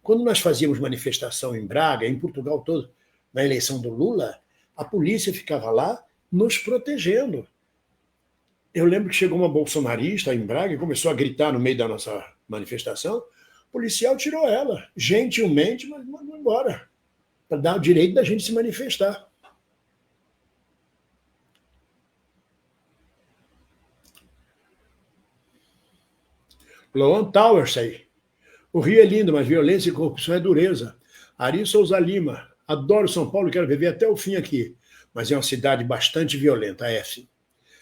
Quando nós fazíamos manifestação em Braga, em Portugal todo, na eleição do Lula, a polícia ficava lá nos protegendo. Eu lembro que chegou uma bolsonarista em Braga e começou a gritar no meio da nossa manifestação. O policial tirou ela, gentilmente, mas mandou embora, para dar o direito da gente se manifestar. Loan Towers aí. O Rio é lindo, mas violência e corrupção é dureza. Ari Souza Lima. Adoro São Paulo e quero viver até o fim aqui. Mas é uma cidade bastante violenta, é sim.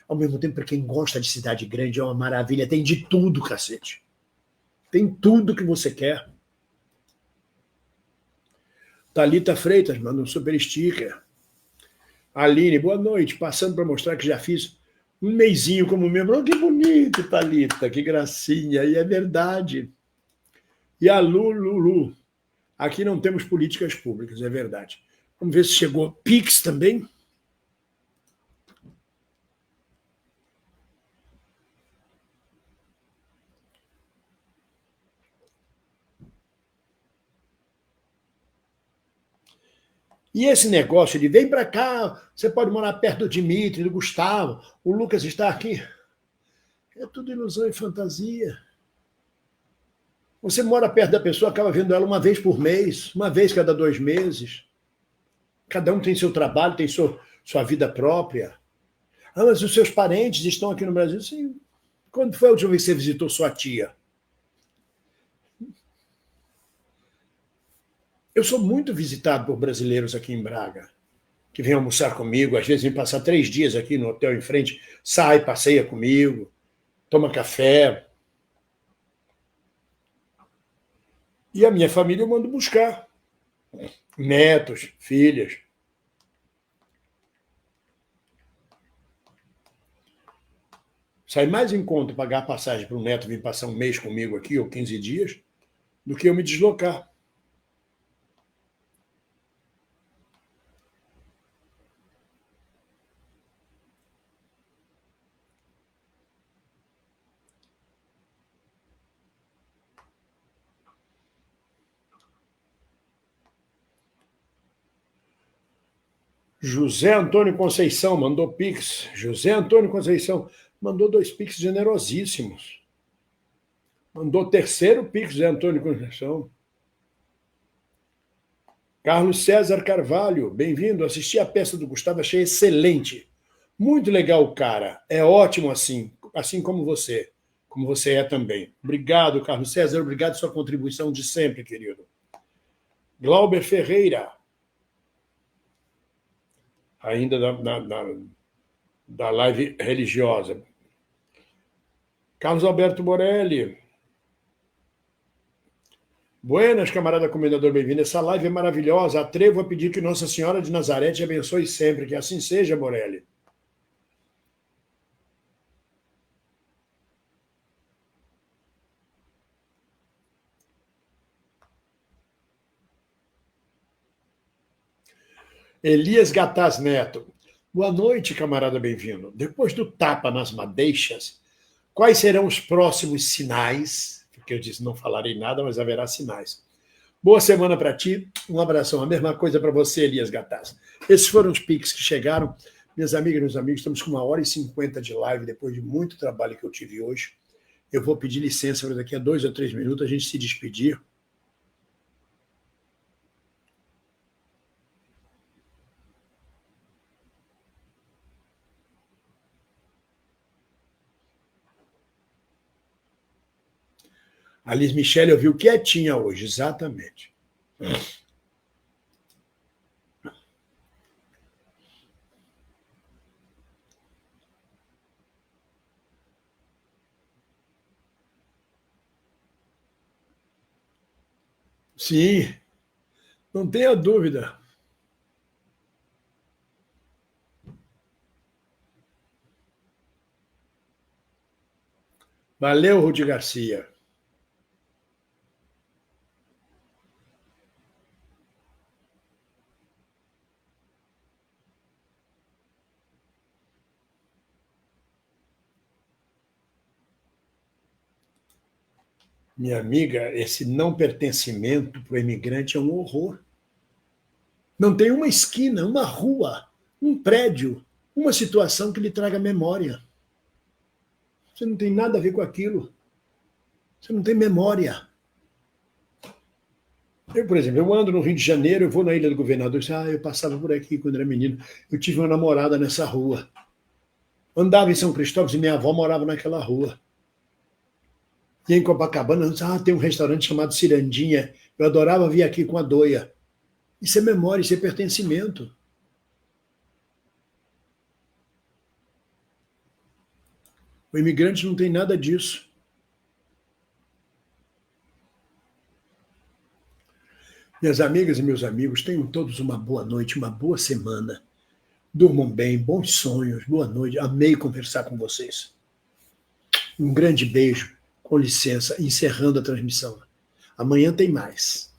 Ao mesmo tempo, para quem gosta de cidade grande, é uma maravilha. Tem de tudo, cacete. Tem tudo que você quer. Thalita Freitas manda um super sticker. Aline, boa noite. Passando para mostrar que já fiz um mesinho como membro. Oh, que bonito, Thalita, que gracinha. E é verdade. E a Lulu. Aqui não temos políticas públicas, é verdade. Vamos ver se chegou Pix também. E esse negócio de vem para cá, você pode morar perto do Dimitri, do Gustavo, o Lucas está aqui. É tudo ilusão e fantasia. Você mora perto da pessoa, acaba vendo ela uma vez por mês, uma vez cada 2 meses. Cada um tem seu trabalho, tem sua vida própria. Ah, mas os seus parentes estão aqui no Brasil? Sim. Quando foi a última vez que você visitou sua tia? Eu sou muito visitado por brasileiros aqui em Braga, que vêm almoçar comigo, às vezes vêm passar 3 dias aqui no hotel em frente, sai, passeia comigo, toma café. E a minha família eu mando buscar. Netos, filhas. Sai mais em conta pagar a passagem para um neto vir passar um mês comigo aqui, ou 15 dias, do que eu me deslocar. José Antônio Conceição mandou Pix. José Antônio Conceição mandou 2 Pix generosíssimos. Mandou o 3º Pix, José Antônio Conceição. Carlos César Carvalho, bem-vindo. Assisti a peça do Gustavo, achei excelente. Muito legal, cara. É ótimo assim como você é também. Obrigado, Carlos César. Obrigado pela sua contribuição de sempre, querido. Glauber Ferreira, ainda da live religiosa. Carlos Alberto Morelli. Buenas, camarada comendador, bem-vindo. Essa live é maravilhosa. Atrevo a pedir que Nossa Senhora de Nazaré te abençoe sempre. Que assim seja, Morelli. Elias Gataz Neto. Boa noite, camarada, bem-vindo. Depois do tapa nas madeixas, quais serão os próximos sinais? Porque eu disse não falarei nada, mas haverá sinais. Boa semana para ti, um abração. A mesma coisa para você, Elias Gataz. Esses foram os piques que chegaram. Minhas amigas e meus amigos, estamos com 1h50 de live, depois de muito trabalho que eu tive hoje. Eu vou pedir licença para daqui a 2 ou 3 minutos a gente se despedir. A Liz Michele ouviu quietinha hoje, exatamente. Sim, não tenha dúvida. Valeu, Rudy Garcia. Minha amiga, esse não pertencimento para o imigrante é um horror. Não tem uma esquina, uma rua, um prédio, uma situação que lhe traga memória. Você não tem nada a ver com aquilo. Você não tem memória. Eu, por exemplo, eu ando no Rio de Janeiro, eu vou na Ilha do Governador, eu passava por aqui quando era menino, eu tive uma namorada nessa rua. Andava em São Cristóvão e minha avó morava naquela rua. E em Copacabana, tem um restaurante chamado Cirandinha, eu adorava vir aqui com a doia. Isso é memória, isso é pertencimento. O imigrante não tem nada disso. Minhas amigas e meus amigos, tenham todos uma boa noite, uma boa semana. Durmam bem, bons sonhos, boa noite. Amei conversar com vocês. Um grande beijo, com licença, encerrando a transmissão. Amanhã tem mais.